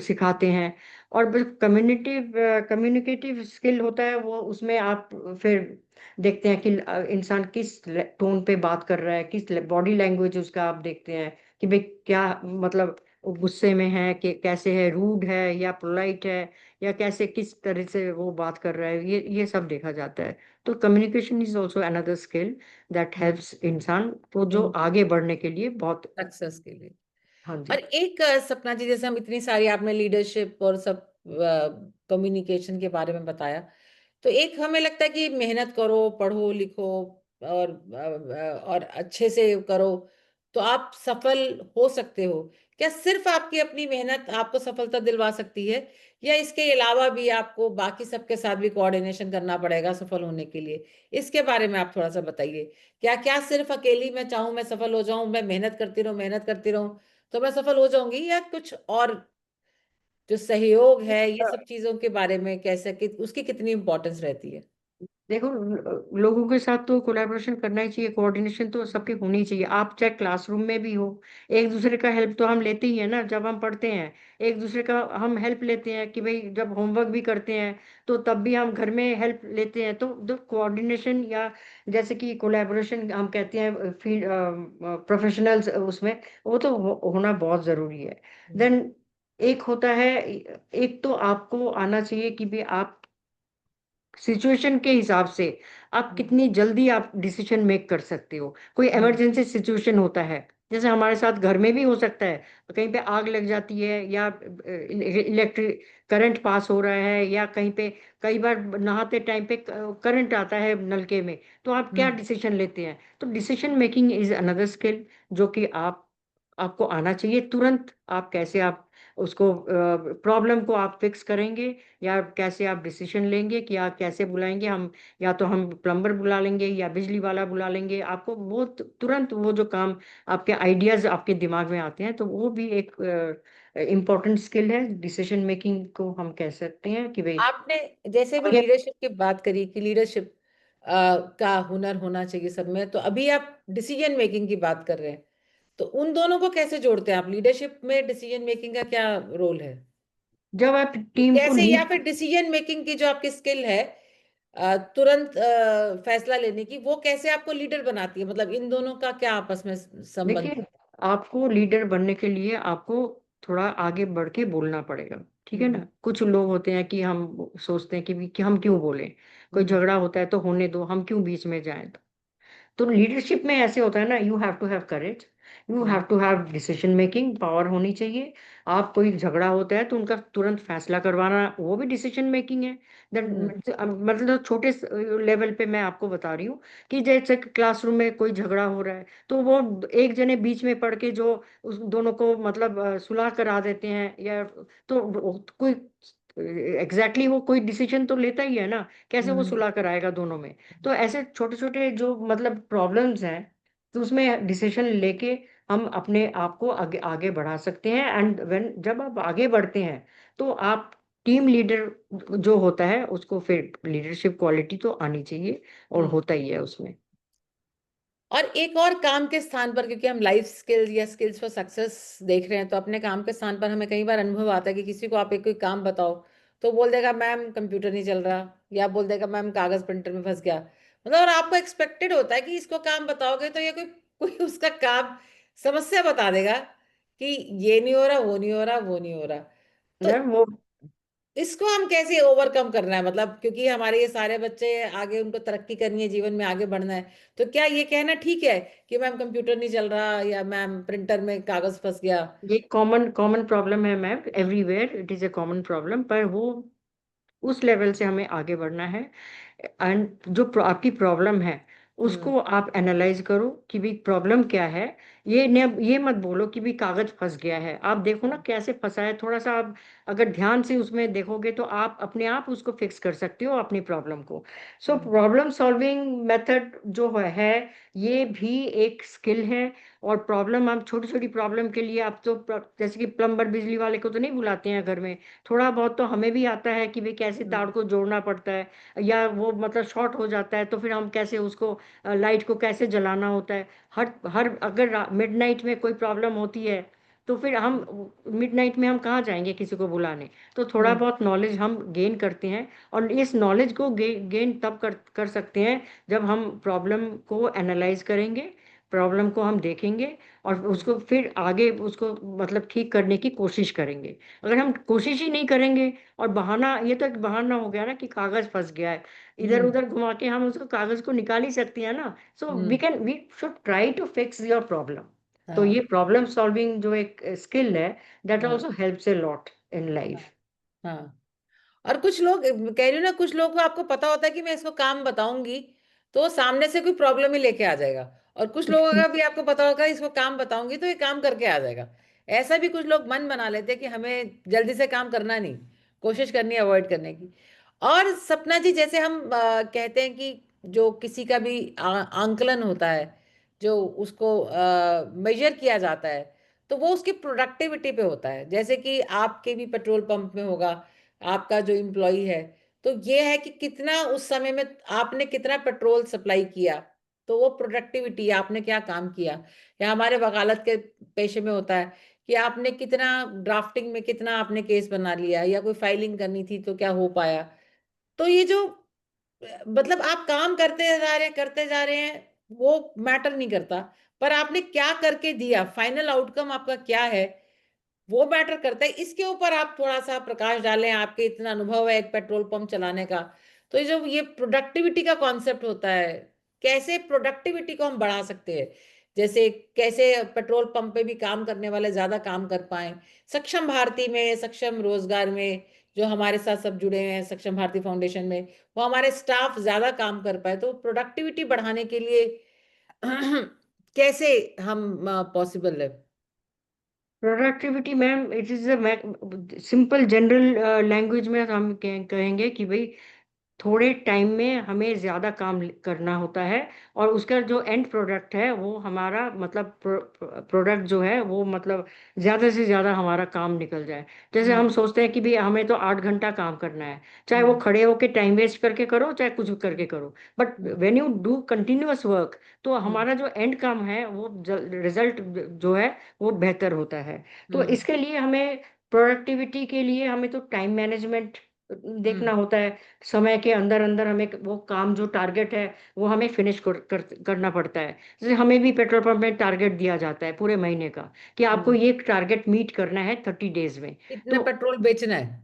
सिखाते हैं। और कम्युनिटिव कम्युनिकेटिव स्किल होता है, वो उसमें आप फिर देखते हैं कि इंसान किस टोन पे बात कर रहा है, किस बॉडी लैंग्वेज उसका आप देखते हैं कि भाई क्या मतलब, वो गुस्से में है कि कैसे है, रूड है या पोलाइट है, या कैसे किस तरह से वो बात कर रहा है, ये सब देखा जाता है। तो communication is also another skill that helps इंसान को जो इन आगे बढ़ने के लिए बहुत। सक्सेस के लिए। हाँ और जी। एक सपना जी, जैसे हम इतनी सारी, आपने लीडरशिप और सब कम्युनिकेशन के बारे में बताया, तो एक हमें लगता है कि मेहनत करो, पढ़ो लिखो, और अच्छे से करो तो आप सफल हो सकते हो। क्या सिर्फ आपकी अपनी मेहनत आपको सफलता दिलवा सकती है, या इसके अलावा भी आपको बाकी सबके साथ भी कोऑर्डिनेशन करना पड़ेगा सफल होने के लिए? इसके बारे में आप थोड़ा सा बताइए। क्या क्या सिर्फ अकेली मैं चाहूं मैं सफल हो जाऊं, मैं मेहनत करती रहूं तो मैं सफल हो जाऊंगी, या कुछ और जो सहयोग है, ये सब चीजों के बारे में कैसे उसकी कितनी इंपॉर्टेंस रहती है? देखो, लोगों के साथ तो कोलैबोरेशन करना ही चाहिए, कोऑर्डिनेशन तो सबकी होनी चाहिए। आप चाहे क्लासरूम में भी हो, एक दूसरे का हेल्प तो हम लेते ही है ना, जब हम पढ़ते हैं एक दूसरे का हम हेल्प लेते हैं। कि भाई जब होमवर्क भी करते हैं, तो तब भी हम घर में हेल्प लेते हैं। तो जो कोऑर्डिनेशन, या जैसे कि कोलैबोरेशन हम कहते हैं फील्ड प्रोफेशनल्स उसमें, वो तो होना बहुत ज़रूरी है। हम्म। देन एक होता है, एक तो आपको आना चाहिए कि भाई आप सिचुएशन के हिसाब से आप हम्म। कितनी जल्दी आप डिसीजन मेक कर सकते हो। कोई हम्म। इमरजेंसी सिचुएशन होता है, जैसे हमारे साथ घर में भी हो सकता है, कहीं पे आग लग जाती है या इलेक्ट्रिक करंट पास हो रहा है, या कहीं पे कई बार नहाते टाइम पे करंट आता है नलके में, तो आप क्या डिसीजन लेते हैं? तो decision making is another skill जो कि आपको आना चाहिए तुरंत। आप कैसे आप उसको प्रॉब्लम को आप फिक्स करेंगे, या कैसे आप डिसीजन लेंगे कि आप कैसे बुलाएंगे हम, या तो हम प्लम्बर बुला लेंगे या बिजली वाला बुला लेंगे। आपको वो तुरंत वो जो काम आपके आइडियाज आपके दिमाग में आते हैं, तो वो भी एक इम्पोर्टेंट स्किल है। डिसीजन मेकिंग को हम कह सकते हैं कि भाई आपने जैसे भी और ये लीडरशिप की बात करी कि लीडरशिप का हुनर होना चाहिए सब में, तो अभी आप डिसीजन मेकिंग की बात कर रहे हैं, तो उन दोनों को कैसे जोड़ते हैं आप? लीडरशिप में डिसीजन मेकिंग का क्या रोल है? जब आप टीम को कैसे, या लीड, फिर डिसीजन मेकिंग की जो आपकी स्किल है तुरंत फैसला लेने की, वो कैसे आपको लीडर बनाती है? मतलब इन दोनों का क्या आपस में संबंध देखिए, है? आपको लीडर बनने के लिए आपको थोड़ा आगे बढ़ के बोलना पड़ेगा, ठीक है ना? कुछ लोग होते हैं कि हम सोचते हैं कि हम क्यों बोलें, कोई हम्म झगड़ा होता है तो होने दो, हम क्यों बीच में जाएं। तो लीडरशिप में ऐसे होता है ना, you have to have courage, you have hmm to have decision making power होनी चाहिए। आप कोई झगड़ा होता है तो उनका तुरंत फैसला करवाना, वो भी डिसीजन मेकिंग है। हम्म मतलब छोटे लेवल पे मैं आपको बता रही हूँ कि जैसे क्लासरूम में कोई झगड़ा हो रहा है, तो वो एक जने बीच में पढ़ के जो उस दोनों को मतलब सुलह करा देते हैं, या तो कोई एग्जैक्टली वो कोई डिसीजन तो लेता ही है ना, कैसे वो हम्म सुलह कराएगा दोनों में? तो ऐसे छोटे छोटे जो मतलब प्रॉब्लम्स हैं, तो उसमें डिसीजन लेके हम अपने आप को आगे आगे बढ़ा सकते हैं। एंड व्हेन जब आप आगे बढ़ते हैं, तो आप टीम लीडर जो होता है उसको फिर लीडरशिप क्वालिटी तो आनी चाहिए, और हम्म। होता ही है उसमें। और एक और काम के स्थान पर, क्योंकि हम लाइफ स्किल्स या स्किल्स फॉर सक्सेस देख रहे हैं, तो अपने काम के स्थान पर हमें कई बार अनुभव आता है कि किसी को आप एक कोई काम बताओ तो बोल देगा मैम कंप्यूटर नहीं चल रहा, या बोल देगा मैम कागज प्रिंटर में फंस गया। मतलब, और आपको एक्सपेक्टेड होता है कि इसको काम बताओगे तो ये कोई कोई उसका काम समस्या बता देगा कि ये नहीं हो रहा, वो नहीं हो रहा, वो नहीं हो रहा। तो मैम वो इसको हम कैसे ओवरकम करना है? मतलब, क्योंकि हमारे ये सारे बच्चे आगे, उनको तरक्की करनी है, जीवन में आगे बढ़ना है, तो क्या ये कहना ठीक है कि मैम कंप्यूटर नहीं चल रहा या मैम प्रिंटर में कागज फंस गया? ये कॉमन कॉमन प्रॉब्लम है ma'am, everywhere it is a common problem, पर वो उस लेवल से हमें आगे बढ़ना है। एंड जो आपकी प्रॉब्लम है हम्म उसको आप एनालाइज करो कि भी प्रॉब्लम क्या है। ये मत बोलो कि भी कागज फंस गया है, आप देखो ना कैसे फंसा है, थोड़ा सा आप अगर ध्यान से उसमें देखोगे तो आप अपने आप उसको फिक्स कर सकते हो अपनी प्रॉब्लम को। सो हम्म प्रॉब्लम सॉल्विंग मेथड जो है ये भी एक स्किल है। और प्रॉब्लम, हम छोटी छोटी प्रॉब्लम के लिए आप तो जैसे कि प्लम्बर बिजली वाले को तो नहीं बुलाते हैं घर में, थोड़ा बहुत तो हमें भी आता है कि भाई कैसे तार को जोड़ना पड़ता है, या वो मतलब शॉर्ट हो जाता है तो फिर हम कैसे उसको लाइट को कैसे जलाना होता है। हर हर अगर मिडनाइट में कोई प्रॉब्लम होती है, तो फिर हम मिडनाइट में हम कहाँ जाएंगे किसी को बुलाने? तो थोड़ा हम्म बहुत नॉलेज हम गेन करते हैं, और इस नॉलेज को गेन तब कर सकते हैं जब हम प्रॉब्लम को एनालाइज करेंगे, प्रॉब्लम को हम देखेंगे, और हम्म उसको फिर आगे उसको मतलब ठीक करने की कोशिश करेंगे। अगर हम कोशिश ही नहीं करेंगे, और बहाना, ये तो एक बहाना हो गया ना कि कागज फंस गया है, इधर हम्म उधर घुमा के हम उसको कागज को निकाल ही सकते हैं ना। So hmm, we should try to fix your problem. तो ये हाँ प्रॉब्लम सॉल्विंग जो एक स्किल है, दैट हाँ also helps a lot in हाँ लाइफ। हाँ। और कुछ लोग, कह रही हूँ ना, कुछ लोग को आपको पता होता है कि मैं इसको काम बताऊंगी तो वो सामने से कोई प्रॉब्लम ही लेके आ जाएगा, और कुछ लोगों का भी आपको पता होगा इसको काम बताऊंगी तो ये काम करके आ जाएगा। ऐसा भी कुछ लोग मन बना लेते हैं कि हमें जल्दी से काम करना नहीं, कोशिश करनी है अवॉइड करने की। और सपना जी, जैसे हम कहते हैं कि जो किसी का भी आंकलन होता है, जो उसको मेजर किया जाता है, तो वो उसकी प्रोडक्टिविटी पे होता है। जैसे कि आपके भी पेट्रोल पंप में होगा, आपका जो इम्प्लॉय है, तो ये है कि कितना उस समय में आपने कितना पेट्रोल सप्लाई किया, तो वो प्रोडक्टिविटी, आपने क्या काम किया। या हमारे वकालत के पेशे में होता है कि आपने कितना ड्राफ्टिंग में कितना आपने केस बना लिया, या कोई फाइलिंग करनी थी तो क्या हो पाया। तो ये जो मतलब आप काम करते जा रहे हैं, वो मैटर नहीं करता, पर आपने क्या करके दिया, फाइनल आउटकम आपका क्या है, वो मैटर करता है। इसके ऊपर आप थोड़ा सा प्रकाश डालें, आपके इतना अनुभव है एक पेट्रोल पंप चलाने का, तो ये प्रोडक्टिविटी का कॉन्सेप्ट होता है, कैसे प्रोडक्टिविटी को हम बढ़ा सकते हैं, जैसे कैसे पेट्रोल पंप पे भी काम करने वाले ज्यादा काम कर पाए, सक्षम भारती में, सक्षम रोजगार में जो हमारे साथ सब जुड़े हैं सक्षम भारती फाउंडेशन में, वो हमारे स्टाफ ज्यादा काम कर पाए। तो प्रोडक्टिविटी बढ़ाने के लिए कैसे हम पॉसिबल है? Productivity ma'am, it is simple general language में हम कहेंगे कि भाई थोड़े टाइम में हमें ज़्यादा काम करना होता है, और उसका जो एंड प्रोडक्ट है वो हमारा मतलब प्रोडक्ट जो है वो मतलब ज़्यादा से ज़्यादा हमारा काम निकल जाए। जैसे हम सोचते हैं कि भाई हमें तो 8 घंटा काम करना है, चाहे वो खड़े होके टाइम वेस्ट करके करो चाहे कुछ भी करके करो, but when you do continuous work तो हमारा जो एंड काम है वो रिजल्ट जो है वो बेहतर होता है। तो इसके लिए हमें प्रोडक्टिविटी के लिए हमें तो टाइम मैनेजमेंट देखना होता है। समय के अंदर अंदर हमें वो काम जो टारगेट है वो हमें फिनिश करना पड़ता है। जैसे हमें भी पेट्रोल पंप में टारगेट दिया जाता है पूरे महीने का कि आपको ये टारगेट मीट करना है 30 डेज में। कितने तो पेट्रोल बेचना है?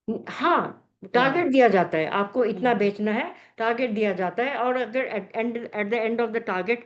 हाँ, हाँ। टारगेट दिया जाता है आपको इतना बेचना है, टारगेट दिया जाता है, और अगर at the end of the target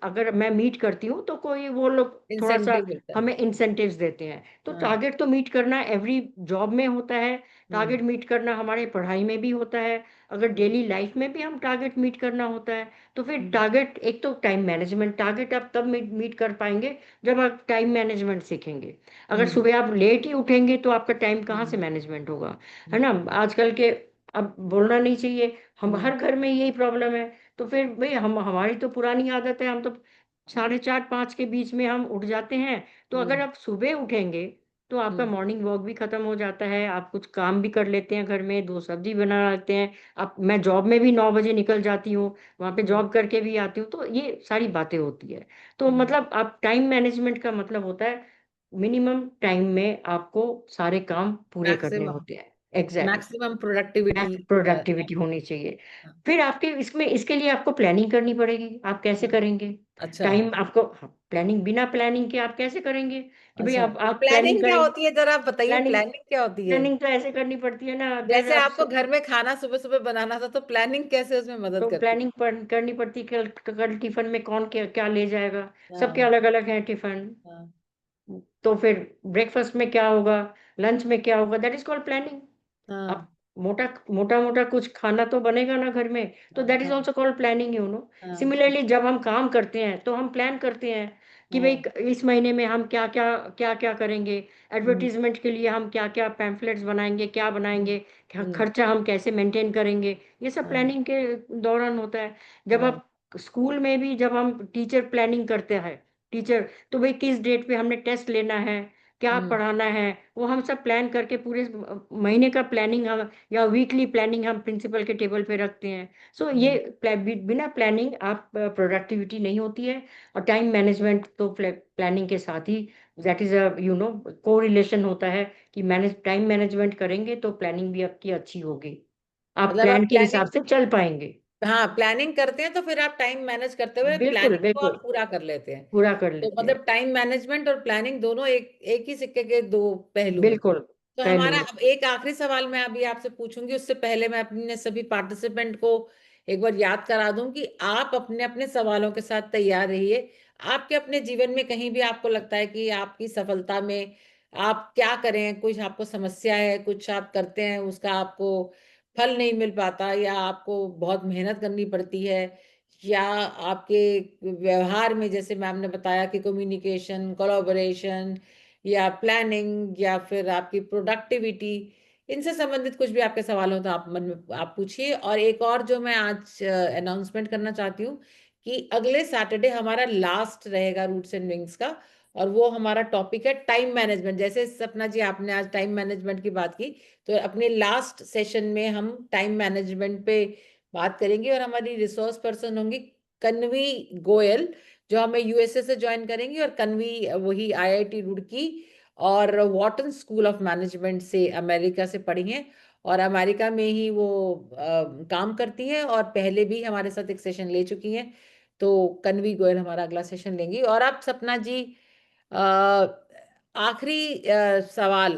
अगर मैं मीट करती हूँ तो कोई वो लोग थोड़ा सा इंसेंटिव मिलता है। हमें इंसेंटिव्स देते हैं। तो हाँ। टारगेट तो मीट करना एवरी जॉब में होता है, टारगेट मीट करना हमारे पढ़ाई में भी होता है, अगर डेली लाइफ में भी हम टारगेट मीट करना होता है। तो फिर टारगेट, एक तो टाइम मैनेजमेंट, टारगेट आप तब मीट कर पाएंगे जब आप टाइम मैनेजमेंट सीखेंगे। अगर सुबह आप लेट ही उठेंगे तो आपका टाइम कहाँ से मैनेजमेंट होगा, है ना। आजकल के, अब बोलना नहीं चाहिए, हम हर घर में यही प्रॉब्लम है। तो फिर भाई हम, हमारी तो पुरानी आदत है, हम तो 4:30 5 के बीच में हम उठ जाते हैं। तो अगर आप सुबह उठेंगे तो आपका मॉर्निंग वॉक भी खत्म हो जाता है, आप कुछ काम भी कर लेते हैं, घर में 2 सब्जी बना लेते हैं। अब मैं जॉब में भी 9 बजे निकल जाती हूँ, वहां पे जॉब करके भी आती हूँ, तो ये सारी बातें होती है। तो मतलब आप टाइम मैनेजमेंट का मतलब होता है मिनिमम टाइम में आपको सारे काम पूरे करने मैक्सिमम होते हैं। Exactly, maximum productivity. प्रोडक्टिविटी होनी चाहिए। फिर आपके इसमें, इसके लिए आपको प्लानिंग करनी पड़ेगी, आप कैसे करेंगे अच्छा। टाइम आपको। प्लानिंग, बिना प्लानिंग के आप कैसे करेंगे कि भाई अच्छा, आप प्लानिंग प्लानिंग क्या करेंगे। होती है जरा आप बताइए, प्लानिंग, प्लानिंग क्या होती है? प्लानिंग तो ऐसे करनी पड़ती है ना, अगर जैसे आप आपको घर में खाना सुबह सुबह बनाना था तो प्लानिंग कैसे उसमें मदद तो करती प्लानिंग करनी पड़ती है, कल कल टिफिन में कौन क्या क्या ले जाएगा, है? सबके हाँ। अलग अलग है टिफिन। हाँ। तो फिर ब्रेकफास्ट में क्या होगा, लंच में क्या होगा, दैट इज कॉल्ड प्लानिंग। अब हाँ। मोटा मोटा मोटा कुछ खाना तो बनेगा ना घर में, तो हाँ। दैट इज हाँ। Also called planning, you know. हाँ। सिमिलरली जब हम काम करते हैं तो हम प्लान करते हैं कि भाई हाँ। इस महीने में हम क्या क्या क्या क्या करेंगे, हम्म। एडवर्टीजमेंट के लिए हम क्या क्या पैम्फलेट्स बनाएंगे, क्या हम्म। बनाएंगे, हम्म। खर्चा हम कैसे मेंटेन करेंगे, ये सब हाँ। प्लानिंग के दौरान होता है। जब हाँ। आप स्कूल में भी, जब हम टीचर प्लानिंग करते हैं, टीचर तो भाई किस डेट पे हमने टेस्ट लेना है, क्या हम्म। पढ़ाना है, वो हम सब प्लान करके पूरे महीने का प्लानिंग हम, या वीकली प्लानिंग हम प्रिंसिपल के टेबल पे रखते हैं। सो ये बिना प्लानिंग आप प्रोडक्टिविटी नहीं होती है। और टाइम मैनेजमेंट तो प्लानिंग के साथ ही, that is a you know को रिलेशन होता है कि मैनेज टाइम मैनेजमेंट करेंगे तो प्लानिंग भी आपकी अच्छी होगी, आप मतलब प्लान आप के हिसाब प्लानिंग, से चल पाएंगे। हाँ प्लानिंग करते हैं तो फिर आप टाइम मैनेज करते हुए बिल्कुल प्लानिंग को आप बिल्कुल, पूरा कर लेते हैं। पूरा कर तो लेते हैं। मतलब टाइम मैनेजमेंट और प्लानिंग दोनों एक एक ही सिक्के के दो पहलू हैं। बिल्कुल, तो पहलू हमारा है। अब एक आखिरी सवाल मैं अभी आपसे पूछूंगी, उससे पहले मैं अपने सभी पार्टिसिपेंट को एक बार याद करा दूं कि आप अपने अपने सवालों के साथ तैयार रहिए। आपके अपने जीवन में कहीं भी आपको लगता है कि आपकी सफलता में आप क्या करें, कुछ आपको समस्या है, कुछ आप करते हैं उसका आपको फल नहीं मिल पाता, या आपको बहुत मेहनत करनी पड़ती है, या आपके व्यवहार में जैसे मैम ने बताया कि कम्युनिकेशन, कोलैबोरेशन, या प्लानिंग, या फिर आपकी प्रोडक्टिविटी, इनसे संबंधित कुछ भी आपके सवाल हो तो आप मन में आप पूछिए। और एक और जो मैं आज अनाउंसमेंट करना चाहती हूँ कि अगले सैटरडे हमारा लास्ट रहेगा रूट्स एंड विंग्स का, और वो हमारा टॉपिक है टाइम मैनेजमेंट। जैसे सपना जी आपने आज टाइम मैनेजमेंट की बात की, तो अपने लास्ट सेशन में हम टाइम मैनेजमेंट पे बात करेंगे, और हमारी रिसोर्स पर्सन होंगी कन्वी गोयल, जो हमें यूएसए से ज्वाइन करेंगी। और कन्वी वही आईआईटी रुड़की और वॉटन स्कूल ऑफ मैनेजमेंट से अमेरिका से पढ़ी हैं, और अमेरिका में ही वो काम करती हैं, और पहले भी हमारे साथ एक सेशन ले चुकी हैं। तो कन्वी गोयल हमारा अगला सेशन लेंगी। और आप सपना जी, आखिरी सवाल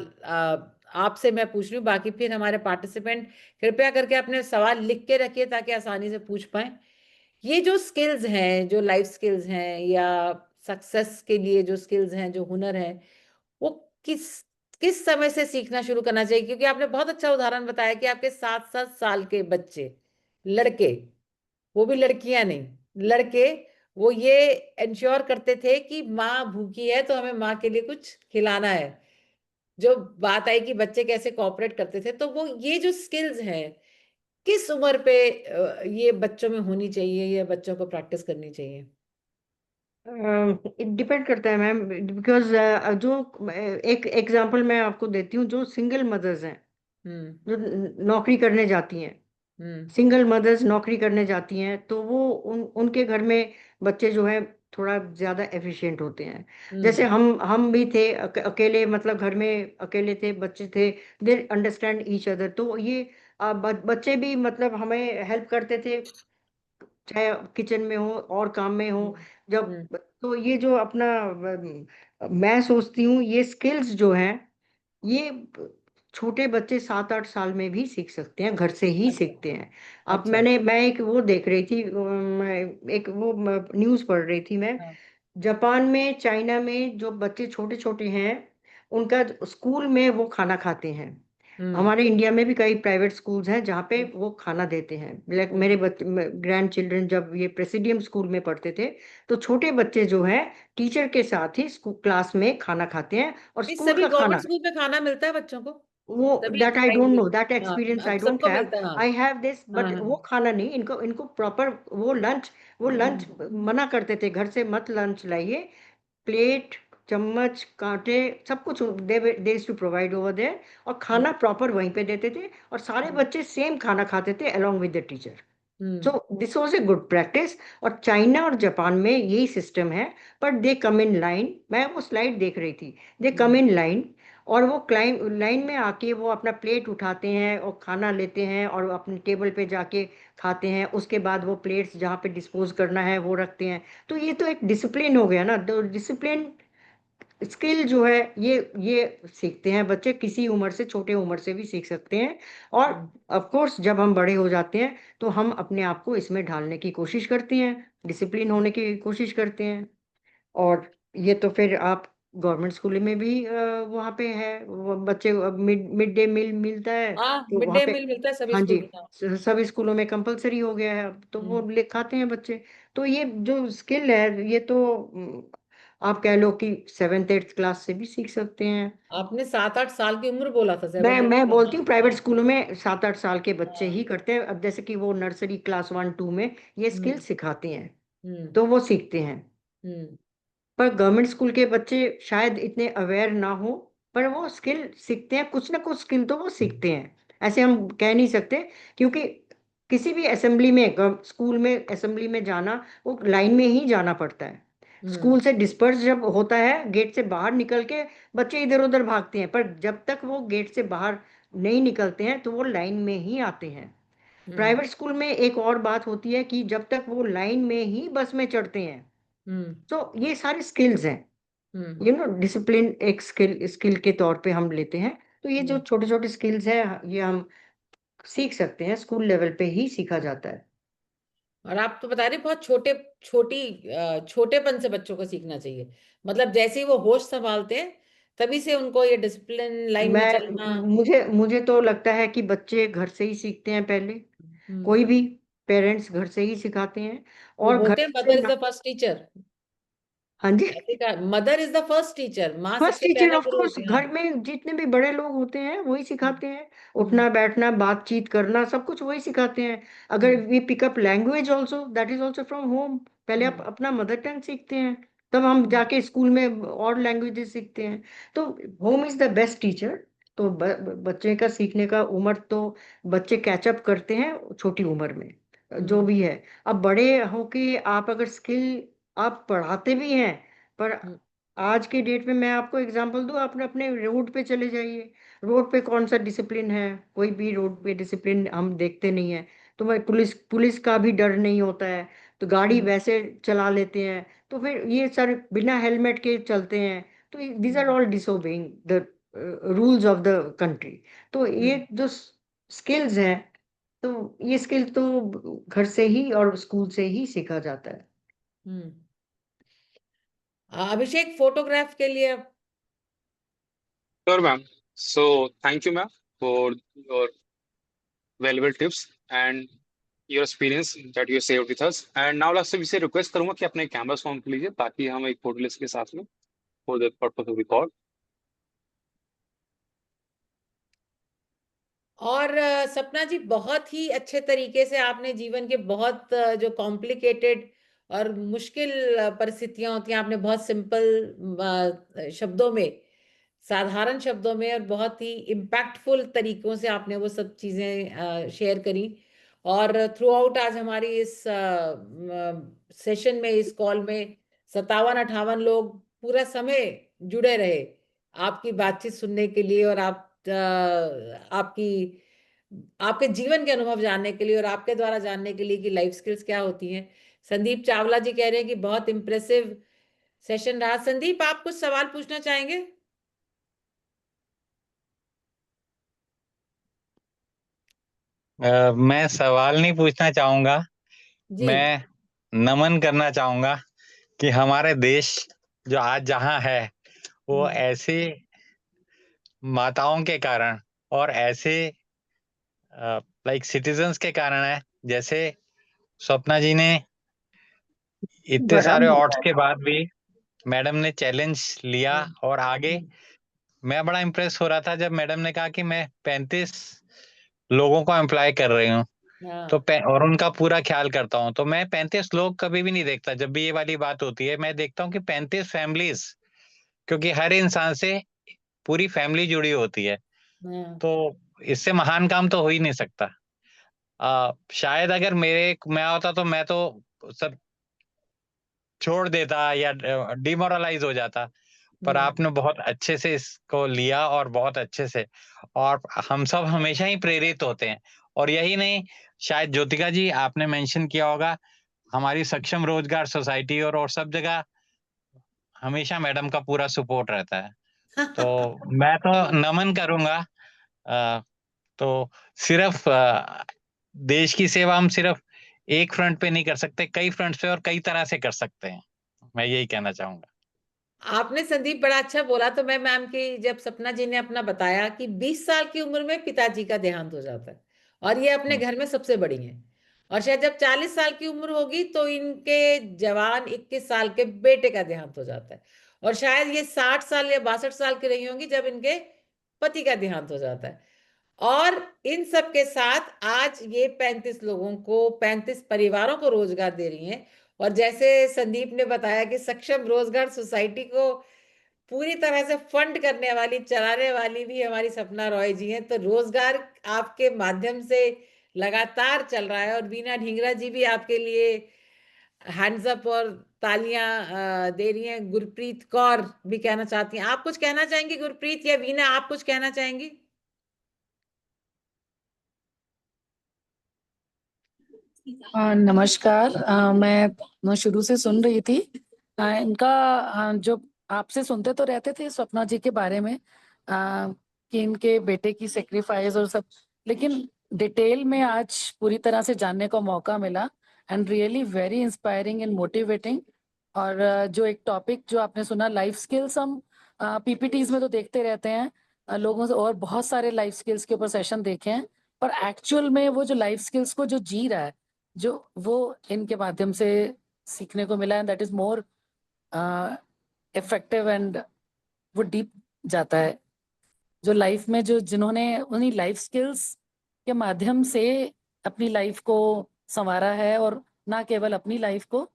आपसे मैं पूछ रही हूँ, बाकी फिर हमारे पार्टिसिपेंट कृपया करके अपने सवाल लिख के रखिए ताकि आसानी से पूछ पाए। ये जो स्किल्स हैं, जो लाइफ स्किल्स हैं, या सक्सेस के लिए जो स्किल्स हैं, जो हुनर है, वो किस किस समय से सीखना शुरू करना चाहिए? क्योंकि आपने बहुत अच्छा उदाहरण बताया कि आपके 7-7 साल के बच्चे, लड़के, वो भी लड़कियां नहीं, लड़के, वो ये इंश्योर करते थे कि माँ भूखी है तो हमें माँ के लिए कुछ खिलाना है। जो बात आई कि बच्चे कैसे कोऑपरेट करते थे, तो वो ये जो स्किल्स हैं, किस उम्र पे ये बच्चों में होनी चाहिए या बच्चों को प्रैक्टिस करनी चाहिए? डिपेंड करता है मैम, बिकॉज जो एक एग्जांपल मैं आपको देती हूँ, जो सिंगल मदर्स हैं, हम्म। जो नौकरी करने जाती हैं, हम्म। सिंगल मदर्स नौकरी करने जाती हैं, तो वो उनके घर में बच्चे जो है थोड़ा ज्यादा एफिशिएंट होते हैं। जैसे हम्म। हम भी थे, अकेले, मतलब घर में अकेले थे, बच्चे थे, दे अंडरस्टैंड ईच अदर, तो ये बच्चे भी मतलब हमें हेल्प करते थे, चाहे किचन में हो और काम में हो। हम्म। जब हम्म। तो ये जो अपना मैं सोचती हूँ ये स्किल्स जो हैं, ये छोटे बच्चे 7-8 साल में भी सीख सकते हैं, घर से ही अच्छा। सीखते हैं। आप अच्छा। मैं एक वो देख रही थी, एक वो न्यूज़ पढ़ रही थी मैं। हाँ। जापान में, चाइना में जो बच्चे छोटे छोटे हैं, उनका स्कूल में वो खाना खाते हैं। हम्म। हमारे इंडिया में भी कई प्राइवेट स्कूल्स हैं जहाँ पे वो खाना देते हैं। लाइक हम्म। मेरे ग्रैंड चिल्ड्रन जब ये प्रेसिडियम स्कूल में पढ़ते थे, तो छोटे बच्चे जो हैं टीचर के साथ ही स्कूल क्लास में खाना खाते हैं, और इस स्कूल सभी का गवर्नमेंट खाना स्कूल में खाना मिलता है बच्चों को? वो, सभी that I don't primary? No, that हाँ, एक्सपीरियंस आई अब डोंट सबको हैव। मिलता है, हाँ। आई हैव दिस, हाँ, बट हाँ। वो खाना नहीं, इनको इनको प्रॉपर वो लंच मना करते थे, घर से मत लंच लाइए। प्लेट, चम्मच, कांटे, सब कुछ दे टू प्रोवाइड ओवर देयर, और हम्म। खाना प्रॉपर वहीं पे देते थे, और सारे हम्म। बच्चे सेम खाना खाते थे along with the teacher. Hmm. So this was a good practice. और चाइना और जापान में यही सिस्टम है, but they come in line. मैं वो स्लाइड देख रही थी, दे कम हम्म। इन लाइन, और वो क्लाइन लाइन में आके वो अपना प्लेट उठाते हैं और खाना लेते हैं, और अपने टेबल पे जाके खाते हैं। उसके बाद वो प्लेट्स जहाँ पे डिस्पोज करना है वो रखते हैं। तो ये तो एक डिसिप्लिन हो गया ना, तो डिसिप्लिन स्किल जो है, ये सीखते हैं बच्चे, किसी उम्र से, छोटे उम्र से भी सीख सकते हैं। और हम्म। ऑफ कोर्स जब हम बड़े हो जाते हैं तो हम अपने आप को इसमें ढालने की कोशिश करते हैं, डिसिप्लिन होने की कोशिश करते हैं। और ये तो फिर आप गवर्नमेंट स्कूल में भी वहाँ पे है, वो बच्चे मिड मिड डे मील मिलता है, हाँ, तो मिड वहाँ डे पे, मील मिलता है सभी हाँ जी, स्कूल में, हाँ। सभी स्कूलों में कंपलसरी हो गया है अब, तो वो हम्म। ले खाते हैं बच्चे। तो ये जो स्किल है, ये तो आप कह लो कि 7th 8th क्लास से भी सीख सकते हैं। आपने 7-8 साल की उम्र बोला था, मैं 7 8 मैं साल, बोलती हाँ। हूँ प्राइवेट हाँ। स्कूलों में 7-8 साल के बच्चे हाँ। ही करते हैं। अब जैसे कि वो नर्सरी क्लास 1 2 में ये स्किल हम्म। सिखाते हैं, हम्म। तो वो सीखते हैं। हम्म। पर गवर्नमेंट स्कूल के बच्चे शायद इतने अवेयर ना हो, पर वो स्किल सीखते हैं, कुछ ना कुछ स्किल तो वो सीखते हैं, ऐसे हम कह नहीं सकते। क्योंकि किसी भी असेंबली में, स्कूल में असेंबली में जाना, वो लाइन में ही जाना पड़ता है। हम्म। स्कूल से डिस्पर्स जब होता है, गेट से बाहर निकल के बच्चे इधर उधर भागते हैं, पर जब तक वो गेट से बाहर नहीं निकलते हैं तो वो लाइन में ही आते हैं। हम्म। प्राइवेट स्कूल में एक और बात होती है कि जब तक वो लाइन में ही बस में चढ़ते हैं, हम्म। तो ये सारे स्किल्स हैं, हम्म। डिसिप्लिन एक स्किल स्किल के तौर पे हम लेते हैं। तो ये जो हम्म। छोटे छोटे स्किल्स हैं, ये हम सीख सकते हैं, स्कूल लेवल पे ही सीखा जाता है। और आप तो बता रहे बहुत छोटेपन से बच्चों को सीखना चाहिए, मतलब जैसे ही वो होश संभालते हैं तभी से उनको ये डिसिप्लिन लाइन में चलना। मुझे मुझे तो लगता है कि बच्चे घर से ही सीखते हैं पहले, हम्म। कोई भी पेरेंट्स घर से ही सिखाते हैं, वो और घर बोलते हैं से मदर इज ना, द फर्स्ट टीचर। हाँ जी, ऐसे का mother is the first teacher, माँ फर्स्ट सबसे टीचर पहला ऑफ गुरु कोर्स, होती है, घर हाँ। में जितने भी बड़े लोग होते हैं वही हम्म। सिखाते हैं। हम्म। उठना बैठना, बातचीत करना, सब कुछ वही सिखाते हैं। अगर hmm. We pick up language also, that is also from home. पहले आप हम्म। अपना मदर टंग सीखते हैं, तब हम हम्म। जाके स्कूल में और लैंग्वेजेस सीखते हैं। तो home is the best teacher. तो बच्चे का सीखने का उम्र तो बच्चे कैचअप करते हैं छोटी उम्र में, जो हम्म। भी है। अब बड़े होके आप अगर स्किल आप पढ़ाते भी हैं, पर हम्म। आज के डेट में मैं आपको एग्जांपल दूं, आपने अपने रोड पे चले जाइए, रोड पे कौन सा डिसिप्लिन है? कोई भी रोड पे डिसिप्लिन हम देखते नहीं है। तो मैं पुलिस पुलिस का भी डर नहीं होता है, तो गाड़ी हम्म। वैसे चला लेते हैं। तो फिर ये सर बिना हेलमेट के चलते हैं, तो these are hmm. All disobeying the rules of the country. तो हम्म। ये जो स्किल्स हैं, तो ये स्किल तो घर से ही और स्कूल से ही सीखा जाता है। हम्म। अभिषेक फोटोग्राफ के लिए अब Sure, ma'am. So, thank you, ma'am, for your valuable tips and your experience that you shared with us. And now, last से इसे रिक्वेस्ट करूंगा कि अपने कैमरास को ऑन कर लीजिए ताकि हम एक फोटो ले सके साथ में for the purpose of record. और सपना जी, बहुत ही अच्छे तरीके से आपने जीवन के बहुत जो कॉम्प्लिकेटेड और मुश्किल परिस्थितियां होती हैं, आपने बहुत सिंपल शब्दों में, साधारण शब्दों में और बहुत ही इम्पैक्टफुल तरीकों से आपने वो सब चीजें शेयर करी। और थ्रू आउट आज हमारी इस सेशन में, इस कॉल में 57-58 लोग पूरा समय जुड़े रहे आपकी बातचीत सुनने के लिए, और आपकी आपके जीवन के अनुभव जानने के लिए और आपके द्वारा जानने के लिए कि लाइफ स्किल्स क्या होती हैं। संदीप चावला जी कह रहे हैं कि बहुत इंप्रेसिव सेशन रहा। संदीप, आप कुछ सवाल पूछना चाहेंगे? मैं सवाल नहीं पूछना चाहूंगा, जी। मैं नमन करना चाहूंगा कि हमारे देश जो आज जहां है वो ऐसे माताओं के कारण और ऐसे लाइक सिटीजन्स के कारण है। जैसे स्वप्ना जी ने इतने बड़ा सारे मजा ऑड्स के बाद भी मैडम ने चैलेंज लिया और आगे। मैं बड़ा इम्प्रेस हो रहा था जब मैडम ने कहा कि मैं 35 लोगों को एम्प्लॉय कर रही हूँ तो और उनका पूरा ख्याल करता हूँ। तो मैं 35 लोग कभी भी नहीं देखता, जब भी ये वाली बात होती है मैं देखता हूँ कि 35 फैमिलीज, क्योंकि हर इंसान से पूरी फैमिली जुड़ी होती है। तो इससे महान काम तो हो ही नहीं सकता। शायद अगर मैं होता तो मैं तो सब छोड़ देता या डिमोरलाइज हो जाता, पर आपने बहुत अच्छे से इसको लिया और बहुत अच्छे से, और हम सब हमेशा ही प्रेरित होते हैं। और यही नहीं, शायद ज्योतिका जी आपने मेंशन किया होगा, हमारी सक्षम रोजगार सोसाइटी और सब जगह हमेशा मैडम का पूरा सपोर्ट रहता है। तो मैं तो नमन करूंगा। तो सिर्फ देश की सेवा हम सिर्फ एक फ्रंट पे नहीं कर सकते, कई फ्रंट पे और कई तरह से कर सकते हैं। मैं यही कहना चाहूंगा। आपने संदीप बड़ा अच्छा बोला। तो मैं मैम की, जब सपना जी ने अपना बताया कि 20 साल की उम्र में पिताजी का देहांत हो जाता है और ये अपने घर में सबसे बड़ी हैं, और शायद जब 40 साल की उम्र होगी तो इनके जवान 21 साल के बेटे का देहांत हो जाता है, और शायद ये 60 साल या 62 साल की रही होंगी जब इनके पति का देहांत हो जाता है। और इन सब के साथ आज ये 35 लोगों को, 35 परिवारों को रोजगार दे रही हैं। और जैसे संदीप ने बताया कि सक्षम रोजगार सोसाइटी को पूरी तरह से फंड करने वाली, चलाने वाली भी हमारी सपना रॉय जी हैं। तो रोजगार आपके माध्यम से लगातार चल रहा है, और वीना ढींगरा जी भी आपके लिए हैंड्स अप और तालियां दे रही हैं। गुरप्रीत कौर भी कहना चाहती हैं। आप कुछ कहना चाहेंगी गुरप्रीत, या वीना आप कुछ कहना चाहेंगी? नमस्कार। मैं शुरू से सुन रही थी इनका। जो आपसे सुनते तो रहते थे स्वप्ना जी के बारे में, कि इनके बेटे की सेक्रीफाइस और सब, लेकिन डिटेल में आज पूरी तरह से जानने का मौका मिला, and really very inspiring and motivating. और जो एक टॉपिक जो आपने सुना, लाइफ स्किल्स, हम पीपीटीज में तो देखते रहते हैं लोगों से, और बहुत सारे लाइफ स्किल्स के ऊपर सेशन देखे हैं, पर एक्चुअल में वो जो लाइफ स्किल्स को जो जी रहा है, जो वो इनके माध्यम से सीखने को मिला, and that is more effective, and वो डीप जाता है। जो लाइफ में जो जिन्होंने उन्हीं लाइफ स्किल्स के माध्यम से अपनी लाइफ को संवारा है, और ना केवल अपनी लाइफ को,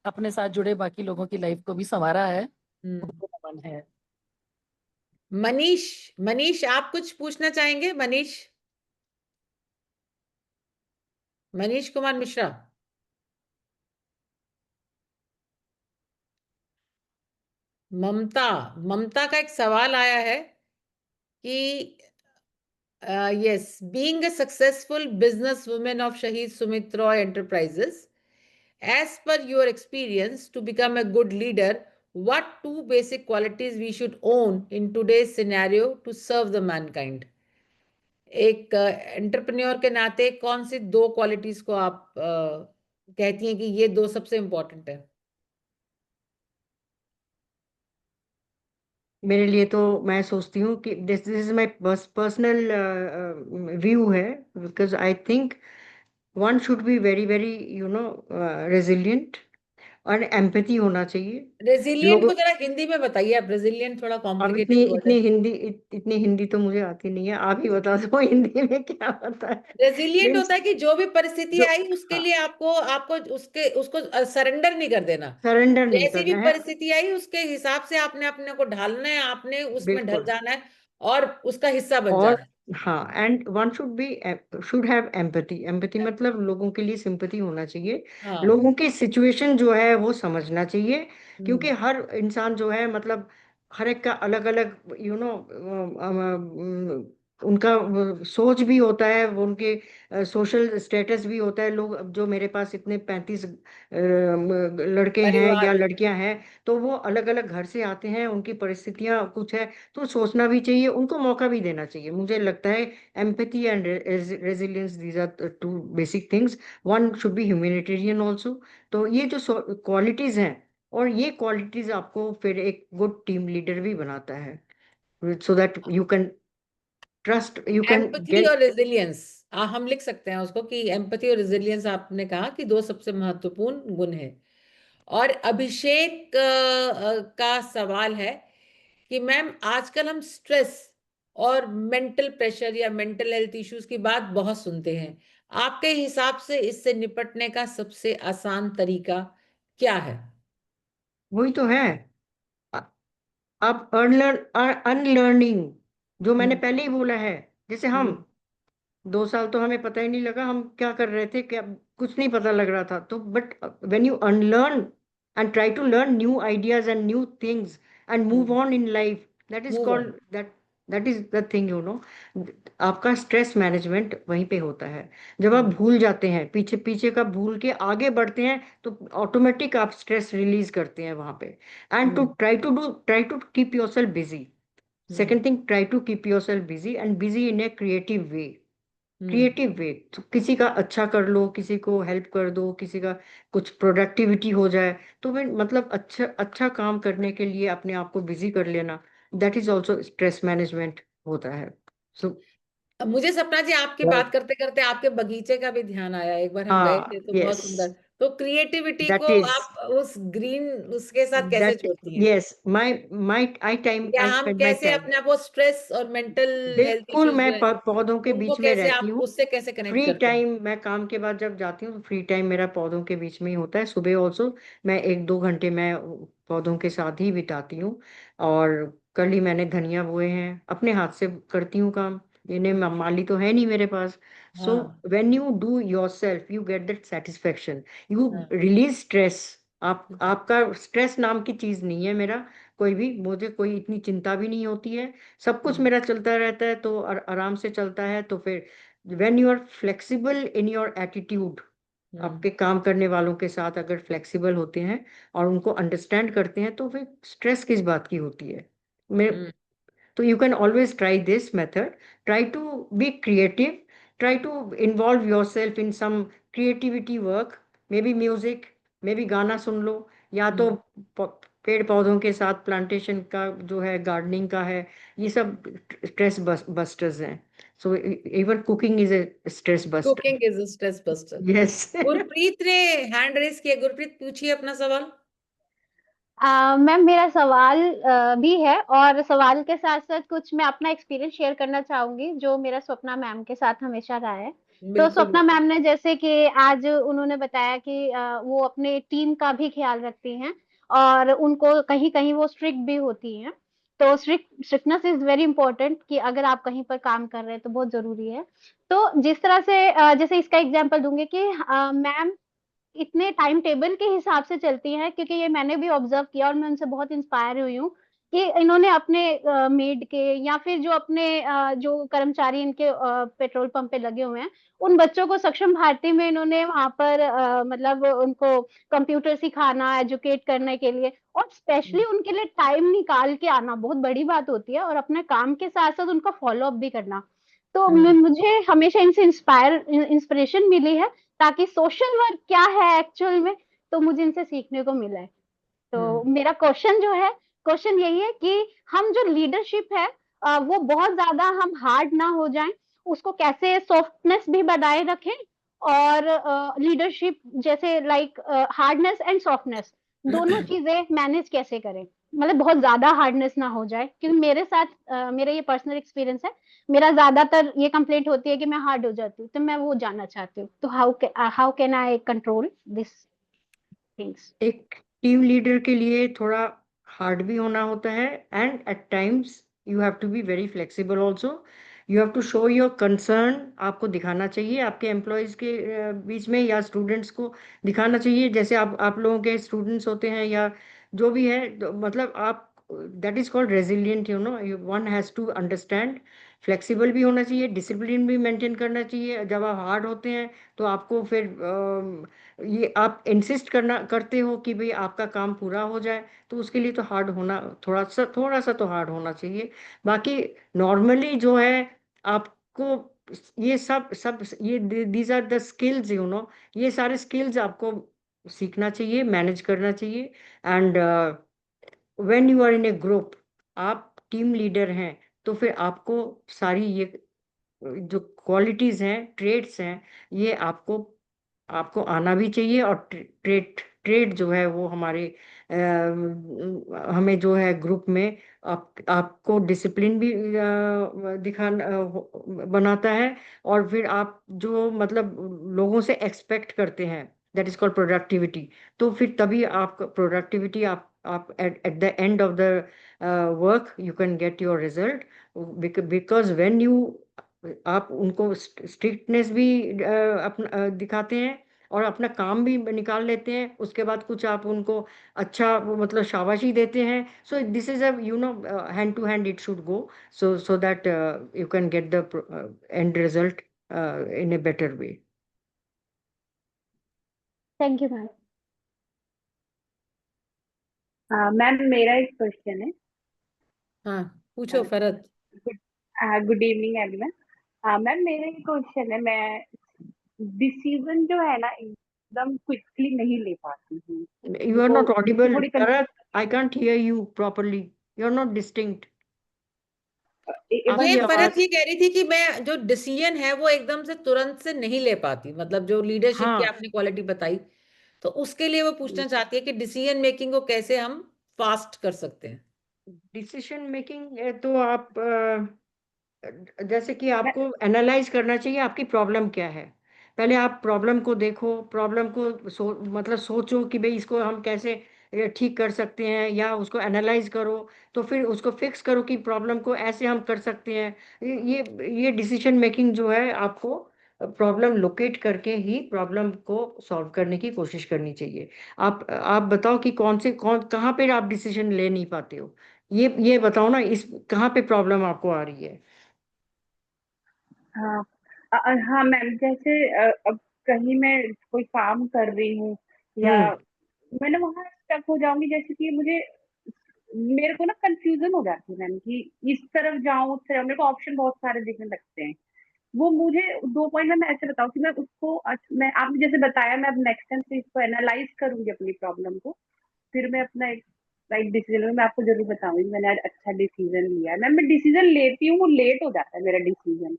अपने साथ जुड़े बाकी लोगों की लाइफ को भी संवारा है, उनको नमन है। मनीष, मनीष आप कुछ पूछना चाहेंगे? मनीष, मनीष कुमार मिश्रा। ममता, ममता का एक सवाल आया है कि yes, being a successful businesswoman of Shahid Sumit Roy Enterprises, as per your experience, to become a good leader, what two basic qualities we should own in today's scenario to serve the mankind? एक entrepreneur के नाते कौन सी दो qualities को आप कहती हैं कि ये दो सबसे इंपॉर्टेंट है? मेरे लिए तो मैं सोचती हूँ कि this is my personal view है, because I think one should be very very resilient और एम्पैथी होना चाहिए रेजिलियंट लोगों। को जरा हिंदी में बताइए आप, रेजिलियंट थोड़ा अब कॉम्प्लिकेटेड वर्ड है। इतनी हिंदी तो मुझे आती नहीं है, आप ही बता दो हिंदी में क्या होता है। रेजिलियंट मीन्स होता है कि जो भी परिस्थिति जो, आई उसके हाँ, लिए आपको आपको उसको सरेंडर नहीं कर देना। सरेंडर नहीं जैसी भी करना है। परिस्थिति आई उसके हिसाब से आपने अपने को ढालना है, आपने उसमें ढल बिल्कुल। जाना है और उसका हिस्सा बन और जाना है। हाँ, and one should have empathy. Empathy मतलब लोगों के लिए सिंपैथी होना चाहिए, हाँ। लोगों की सिचुएशन जो है वो समझना चाहिए, क्योंकि हम्म। हर इंसान जो है मतलब हर एक का अलग अलग उनका सोच भी होता है, वो उनके सोशल स्टेटस भी होता है। लोग अब जो मेरे पास इतने 35 लड़के हैं या परिवार। लड़कियां हैं, तो वो अलग अलग घर से आते हैं, उनकी परिस्थितियां कुछ है, तो सोचना भी चाहिए, उनको मौका भी देना चाहिए। मुझे लगता है empathy and resilience, these are two basic things. One should be humanitarian also. तो ये जो क्वालिटीज हैं, और ये क्वालिटीज आपको फिर एक गुड टीम लीडर भी बनाता है, सो that you can trust, you can empathy और गेट। रेजिलियंस, हम लिख सकते हैं उसको कि एम्पथी और रेजिलियंस आपने कहा कि दो सबसे महत्वपूर्ण गुण है। और अभिषेक का सवाल है कि मैम आजकल हम स्ट्रेस और मेंटल प्रेशर या मेंटल हेल्थ इश्यूज की बात बहुत सुनते हैं। आपके हिसाब से इससे निपटने का सबसे आसान तरीका क्या है? वही तो है। आप अनलर्निंग, जो मैंने हम्म। पहले ही बोला है। जैसे हम हम्म। 2 साल तो हमें पता ही नहीं लगा हम क्या कर रहे थे, क्या कुछ नहीं पता लग रहा था। तो but when you unlearn and try to learn new ideas and new things and move on in life, that is move on. Called that is the thing, आपका स्ट्रेस मैनेजमेंट वहीं पे होता है। जब आप भूल जाते हैं, पीछे पीछे का भूल के आगे बढ़ते हैं, तो ऑटोमेटिक आप स्ट्रेस रिलीज करते हैं वहां पे। And to hmm. Try to keep your self busy. Hmm. Second thing, try to keep your self busy and busy in a creative way. Hmm. Creative way, तो किसी का अच्छा कर लो, किसी को हेल्प कर दो, किसी का कुछ प्रोडक्टिविटी हो जाए, तो फिर मतलब अच्छा अच्छा काम करने के लिए अपने आप को बिजी कर लेना, that is also stress management होता है। सो अब मुझे सपना जी आपकी बात करते करते आपके बगीचे का भी ध्यान आया। एक बार हम गए थे हाँ, तो बहुत यस, सुंदर। तो क्रिएटिविटी को दैट इज आप उस ग्रीन उसके साथ कैसे दैट जोड़ती हैं? यस, माई या आई हम स्पेंड माई कैसे टाइम। अपने आप को स्ट्रेस और मेंटल हेल्थ बिल्कुल, इश्यूज मैं जो है पौधों के उनको बीच में कैसे रहती आप हूँ। उससे कैसे कनेक्ट फ्री करते हैं? टाइम, मैं काम के बाद जब जाती हूँ, फ्री टाइम मेरा पौधों के बीच में ही होता है। सुबह ऑल्सो मैं 1-2 घंटे मैं पौधों के साथ ही बिताती हूँ। और कल ही मैंने धनिया बोए हैं, अपने हाथ से करती हूँ काम, इन्हें माली तो है नहीं मेरे पास। सो हाँ। When you do your self, you get that satisfaction, you हाँ। Release stress. आपका स्ट्रेस नाम की चीज नहीं है मेरा, कोई भी, मुझे कोई इतनी चिंता भी नहीं होती है। सब कुछ हम्म। मेरा चलता रहता है, तो आराम से चलता है। तो फिर when you are flexible in your attitude, hmm. आपके काम करने वालों के साथ अगर फ्लेक्सिबल होते हैं और उनको अंडरस्टैंड करते हैं, तो फिर स्ट्रेस किस बात की होती है। मैं हम्म। तो you can always try this method. Try to be creative. Try to involve yourself in some creativity work. Maybe music, maybe गाना सुन लो, या तो हम्म। पेड़ पौधों के साथ प्लांटेशन का जो है, गार्डनिंग का है, ये सब स्ट्रेस बस्टर्स हैं। So even cooking is a stress buster. Cooking is stress buster. Yes. Gurpreet ने हैंड रेस किया। गुरप्रीत पूछिए अपना सवाल। मैम मेरा सवाल भी है, और सवाल के साथ साथ कुछ मैं अपना एक्सपीरियंस शेयर करना चाहूंगी जो मेरा स्वप्ना मैम के साथ हमेशा रहा है। तो बिल्कुल स्वप्ना बिल्कुल। मैम ने जैसे कि आज उन्होंने बताया कि वो अपने टीम का भी ख्याल रखती हैं, और उनको कहीं कहीं वो स्ट्रिक्ट भी होती हैं। तो स्ट्रिक्टनेस इज वेरी इंपॉर्टेंट, कि अगर आप कहीं पर काम कर रहे हैं तो बहुत जरूरी है। तो जिस तरह से जैसे इसका एग्जांपल दूंगी कि मैम इतने टाइम टेबल के हिसाब से चलती हैं, क्योंकि ये मैंने भी ऑब्जर्व किया और मैं उनसे बहुत इंस्पायर हुई हूँ कि इन्होंने अपने मेड के या फिर जो अपने जो कर्मचारी इनके पेट्रोल पंप पे लगे हुए हैं, उन बच्चों को सक्षम भारती में इन्होंने वहां पर मतलब उनको कंप्यूटर सिखाना, एजुकेट करने के लिए, और स्पेशली उनके लिए टाइम निकाल के आना बहुत बड़ी बात होती है, और अपने काम के साथ साथ उनका फॉलो अप भी करना। तो हम्म। मुझे हमेशा इनसे इंस्पिरेशन मिली है, ताकि सोशल वर्क क्या है एक्चुअल में, तो मुझे इनसे सीखने को मिला है। तो हम्म। मेरा क्वेश्चन जो है क्वेश्चन यही है कि हम जो लीडरशिप है वो बहुत ज्यादा हम हार्ड ना हो जाएं, उसको कैसे सॉफ्टनेस भी बनाए रखें, और लीडरशिप जैसे लाइक हार्डनेस एंड सॉफ्टनेस दोनों चीजें मैनेज कैसे करें, मतलब बहुत ज्यादा हार्डनेस ना हो जाए, क्योंकि मेरे साथ मेरा ये पर्सनल एक्सपीरियंस है, मेरा ज्यादातर ये कंप्लेंट होती है कि मैं हार्ड हो जाती हूँ, तो मैं वो जानना चाहती हूँ, तो how can I control this things. एक टीम लीडर के लिए थोड़ा हार्ड भी होना होता है, and at times you have to be very flexible also. You have to show your concern, आपको दिखाना चाहिए आपके एम्प्लॉयज के बीच में, या स्टूडेंट्स को दिखाना चाहिए, जैसे आप लोगों के स्टूडेंट्स होते हैं या जो भी है, तो मतलब आप, that is called resilient, you know, one has to understand. Flexible भी होना चाहिए, डिसिप्लिन भी मेंटेन करना चाहिए। जब आप हार्ड होते हैं तो आपको फिर ये आप इंसिस्ट करते हो कि भाई आपका काम पूरा हो जाए, तो उसके लिए तो हार्ड होना, थोड़ा सा तो हार्ड होना चाहिए। बाकी नॉर्मली जो है आपको ये सब ये these are the skills, you know, ये सारे स्किल्स आपको सीखना चाहिए, मैनेज करना चाहिए। And when you are in a group, आप टीम लीडर हैं, तो फिर आपको सारी ये जो क्वालिटीज हैं, ट्रेड्स हैं, ये आपको आपको आना भी चाहिए। और ट्रेड ट्रेड जो है वो हमारे हमें जो है ग्रुप में आपको डिसिप्लिन भी दिखाना बनाता है। और फिर आप जो मतलब लोगों से एक्सपेक्ट करते हैं, दैट इज कॉल्ड प्रोडक्टिविटी। तो फिर तभी आप प्रोडक्टिविटी, आप at the end of the work you can get your result. Because when you, आप उनको स्ट्रिक्टनेस भी अपना दिखाते हैं और अपना काम भी निकाल लेते हैं, उसके बाद कुछ आप उनको अच्छा वो मतलब शाबाशी देते हैं। So this is a, you know, hand to hand it should go, so that you can get the end result in a better way. Thank you ma'am. Ma'am मेरा एक क्वेश्चन है। हाँ पूछो फरत। Good evening everyone. मैम मेरा एक question है, मैं डिसीजन जो है ना एकदम क्विकली नहीं ले पाती हूँ, You are not audible, थोड़ी Bharat. I can't hear you properly. You are not distinct. बस ये आपकी फरत आवाज, ये कह रही थी कि मैं जो डिसीजन है वो एकदम से तुरंत से नहीं ले पाती, मतलब जो लीडरशिप की हाँ, आपने क्वालिटी बताई, तो उसके लिए वो पूछना चाहती है कि डिसीजन मेकिंग को कैसे हम फास्ट कर सकते हैं। डिसीजन मेकिंग तो आप जैसे कि मैं आपको एनालाइज करना चाहिए आपकी प्रॉब्लम क्या है। पहले आप प्रॉब्लम को देखो, प्रॉब्लम को मतलब सोचो कि भाई इसको हम कैसे ठीक कर सकते हैं, या उसको एनालाइज करो, तो फिर उसको फिक्स करो कि प्रॉब्लम को ऐसे हम कर सकते हैं। ये डिसीजन मेकिंग जो है, आपको प्रॉब्लम लोकेट करके ही प्रॉब्लम को सॉल्व करने की कोशिश करनी चाहिए। आप बताओ कि कौन कहाँ पे आप डिसीजन ले नहीं पाते हो, ये बताओ ना, इस कहाँ पे प्रॉब्लम आपको आ रही है। हाँ हाँ मैम, जैसे अब कहीं मैं कोई काम कर रही हूँ या हम्म। मैं ना वहाँ स्टक हो जाऊंगी, जैसे कि मेरे को ना कंफ्यूजन हो जाती है मैम कि इस तरफ जाऊं उस तरफ, मेरे को ऑप्शन बहुत सारे दिखने लगते हैं। वो मुझे 2 पॉइंट में मैं ऐसे बताऊं कि मैं उसको मैं आपने जैसे बताया, मैं अब नेक्स्ट टाइम से इसको एनालाइज करूंगी अपनी प्रॉब्लम को, फिर मैं अपना एक राइट डिसीजन, मैं आपको जरूर बताऊंगी मैंने आज अच्छा डिसीजन लिया है। मैम मैं डिसीजन लेती हूँ, वो लेट हो जाता है मेरा डिसीजन,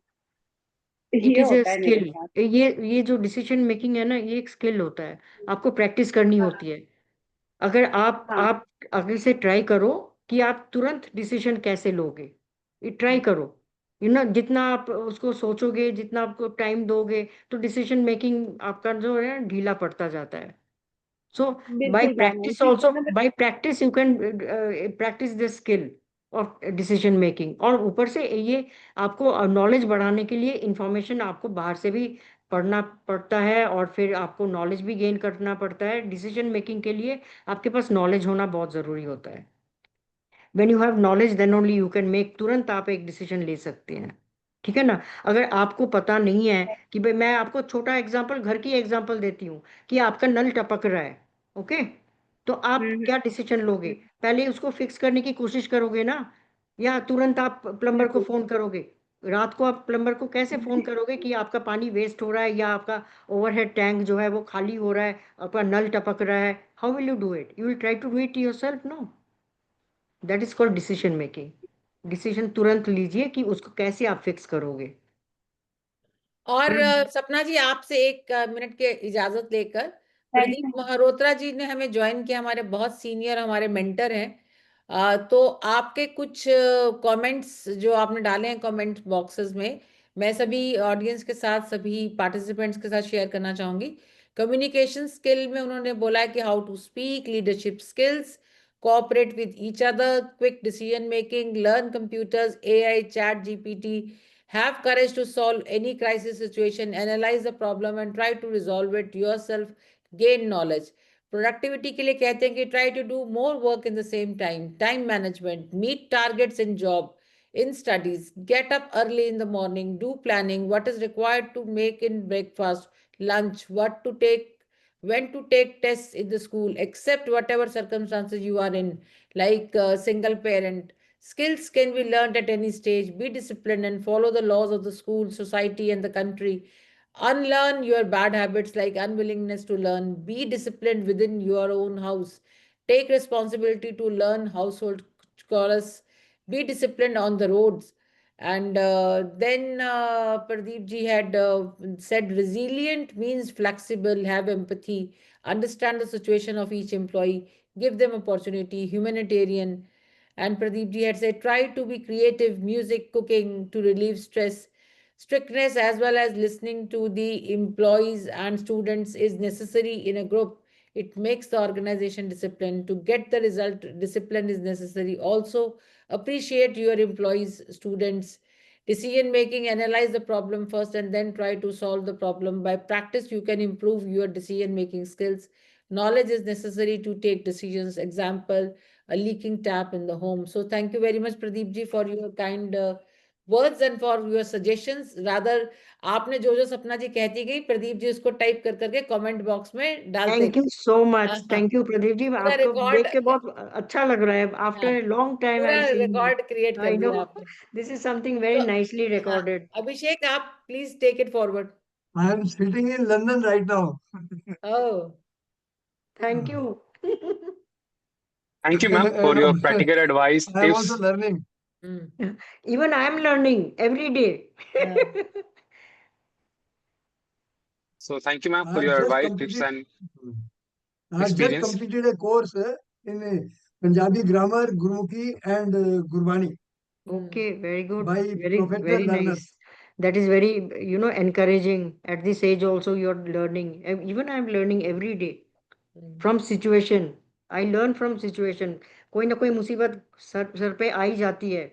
इट ये इज ए होता है मेरे स्किल। साथ। ये जो डिसीजन मेकिंग है ना, ये एक स्किल होता है, आपको प्रैक्टिस करनी हाँ होती है। अगर हाँ आप आगे से ट्राई करो कि आप तुरंत डिसीजन कैसे लोगे, ये ट्राई करो। जितना आप उसको सोचोगे, जितना आपको टाइम दोगे, तो डिसीजन मेकिंग आपका जो है ढीला पड़ता जाता है। So by बिल्कुल मैम, practice उसी also, मैं by practice you can practice the skill of decision making। और ऊपर से ये आपको नॉलेज बढ़ाने के लिए इंफॉर्मेशन आपको बाहर से भी पढ़ना पड़ता है, और फिर आपको नॉलेज भी गेन करना पड़ता है। डिसीजन मेकिंग के लिए आपके पास नॉलेज होना बहुत ज़रूरी होता है। When you have knowledge then only you can make, तुरंत आप एक डिसीजन ले सकते हैं। ठीक है ना। अगर आपको पता नहीं है कि भाई, मैं आपको छोटा एग्जांपल, घर की एग्जांपल देती हूँ कि आपका नल टपक रहा है, ओके, तो आप हम्म, क्या डिसीजन लोगे? पहले उसको फिक्स करने की कोशिश करोगे ना, या तुरंत आप प्लम्बर को बिल्कुल फोन करोगे? रात को आप प्लम्बर को कैसे फोन करोगे कि आपका पानी वेस्ट हो रहा है, या आपका ओवरहेड टैंक जो है वो खाली हो रहा है, आपका नल टपक रहा है? How will you do it? You will try to do it yourself? No. That is called decision making. Decision तुरंत लीजिए कि उसको कैसे आप फिक्स करोगे। और सपना जी, आपसे एक मिनट के इजाजत लेकर, थैंक प्रदीप यू। मल्होत्रा जी ने हमें ज्वाइन किया, हमारे बहुत सीनियर हमारे मेंटर हैं। तो आपके कुछ कमेंट्स जो आपने डाले हैं कमेंट बॉक्सेस में, मैं सभी ऑडियंस के साथ, सभी पार्टिसिपेंट्स के साथ शेयर करना चाहूंगी। कम्युनिकेशन स्किल में उन्होंने बोला है कि how to speak, leadership skills, cooperate with each other, quick decision making, learn computers, AI, chat GPT, have courage to solve any crisis situation, analyze the problem and try to resolve it yourself, gain knowledge. Productivity के लिए कहते हैं कि try to do more work in the same time, time management, meet targets in job, in studies, get up early in the morning, do planning, what is required to make in breakfast, lunch, what to take, when to take tests in the school, accept whatever circumstances you are in, like single parent. Skills can be learned at any stage. Be disciplined and follow the laws of the school, society, and the country. Unlearn your bad habits like unwillingness to learn. Be disciplined within your own house. Take responsibility to learn household chores. Be disciplined on the roads. And then Pradeep ji had said resilient means flexible, have empathy, understand the situation of each employee, give them opportunity, humanitarian. And Pradeep ji had said, try to be creative, music, cooking to relieve stress. Strictness as well as listening to the employees and students is necessary in a group. It makes the organization disciplined. To get the result, discipline is necessary. Also, appreciate your employees, students. Decision making, analyze the problem first and then try to solve the problem. By practice, you can improve your decision making skills. Knowledge is necessary to take decisions. Example, a leaking tap in the home. So thank you very much, Pradeep ji, for your kind words and for your suggestions. Rather, आपने जो जो सपना जी कहती गई, प्रदीप जी उसको type कर करके comment box में डालते थैंक यू सो मच, हाँ, थैंक यू प्रदीप जी। पूरा आपको रिकॉर्ड देख के बहुत अच्छा लग रहा है। आफ्टर हाँ, ए लॉन्ग टाइम आई पूरा am seeing you. Record create कर आई नो दिया आपने। दिस इज समथिंग वेरी तो नाइसली हाँ, रिकॉर्डेड। अभिषेक आप please take it forward. I am sitting in London right now. Oh, thank you. Thank you, ma'am, for your practical advice, I am also tips. learning. Even I am learning every day. So thank you, ma'am, I for have your just advice, tips, completed. and I have just experience. completed a course in Punjabi grammar, Gurmukhi, and Gurbani Okay, very good, by very professional very learners. nice. That is very, encouraging. At this age also you're learning. Even I'm learning every day from situation. I learn from situation. कोई ना कोई मुसीबत sir पे आ ही जाती है।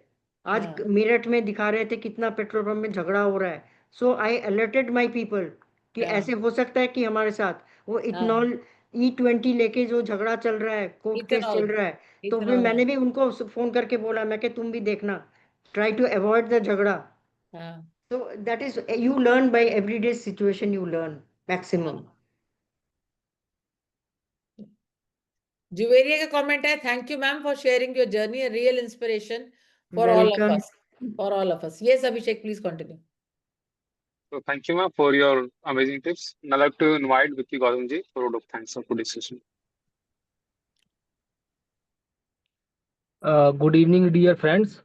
आज हाँ, मेरठ में दिखा रहे थे कितना पेट्रोल पंप में झगड़ा हो रहा है। सो आई अलर्टेड माई पीपल कि हाँ, ऐसे हो सकता है कि हमारे साथ वो हाँ, इथनॉल E20 लेके जो झगड़ा चल रहा है, कोर्ट केस इथेनॉल, चल रहा है। तो फिर इथेनॉल, मैंने भी उनको फोन करके बोला, मैं कि तुम भी देखना, ट्राई टू अवॉइड द झगड़ा। हाँ, So that is, you learn by everyday situation, you learn maximum. हाँ। जुवेरिया का कमेंट है, thank you ma'am for sharing your journey, real inspiration for all of Welcome. Us, for all of us. Yes Abhishek, please continue. So thank you, ma'am, for your amazing tips. And I'd like to invite Vicky Gautam ji for a vote of thanks for today's session. Good evening, dear friends.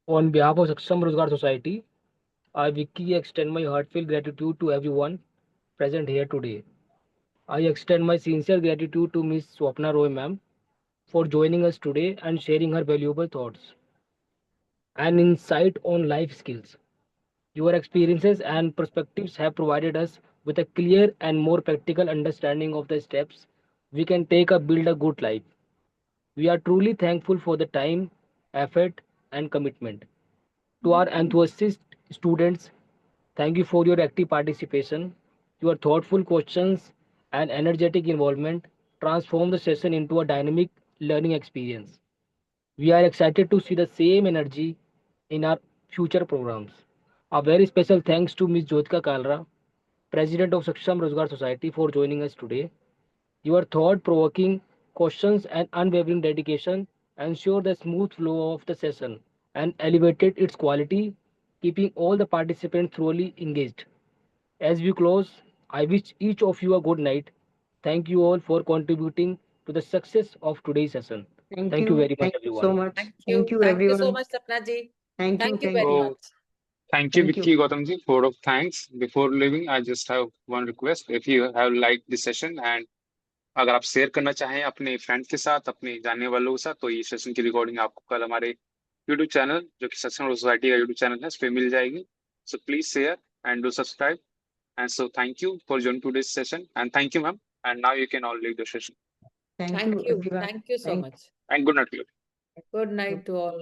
On behalf of Saksham Rozgar Society, I, Vicky, extend my heartfelt gratitude to everyone present here today. I extend my sincere gratitude to Ms. Swapna Roy ma'am for joining us today and sharing her valuable thoughts and insight on life skills. Your experiences and perspectives have provided us with a clear and more practical understanding of the steps we can take to build a good life. We are truly thankful for the time, effort, and commitment. To our enthusiast students, thank you for your active participation. Your thoughtful questions and energetic involvement transform the session into a dynamic learning experience. We are excited to see the same energy in our future programs. A very special thanks to Ms. Jyotika Kalra, President of Saksham Rozgar Society, for joining us today. Your thought-provoking questions and unwavering dedication ensure the smooth flow of the session and elevated its quality, keeping all the participants thoroughly engaged. As we close, I wish each of you a good night. Thank you all for contributing to the success of today's session. Thank you very much, Thank you so everyone. much. Thank Thank you, you so everyone. much, Sapna ji. Thank you. Thank you Thank very you. So much. thank you, Thank you. Vicky, Gautam ji, for of thanks. Before leaving, I just have one request. If you have liked this session and अगर आप share करना चाहें अपने friend के साथ, अपने जानने वालों के साथ, तो ये सेशन की रिकॉर्डिंग आपको कल हमारे यूट्यूब चैनल, जो कि सत्संग सोसाइटी का यूट्यूब चैनल है, उस पर मिल जाएगी. So please share and do subscribe. And so thank you for joining today's session, and thank you, ma'am. And now you can all leave the session. Thank Thank you, you. everyone. Thank you so Thank much. And good night to you. Good night to all.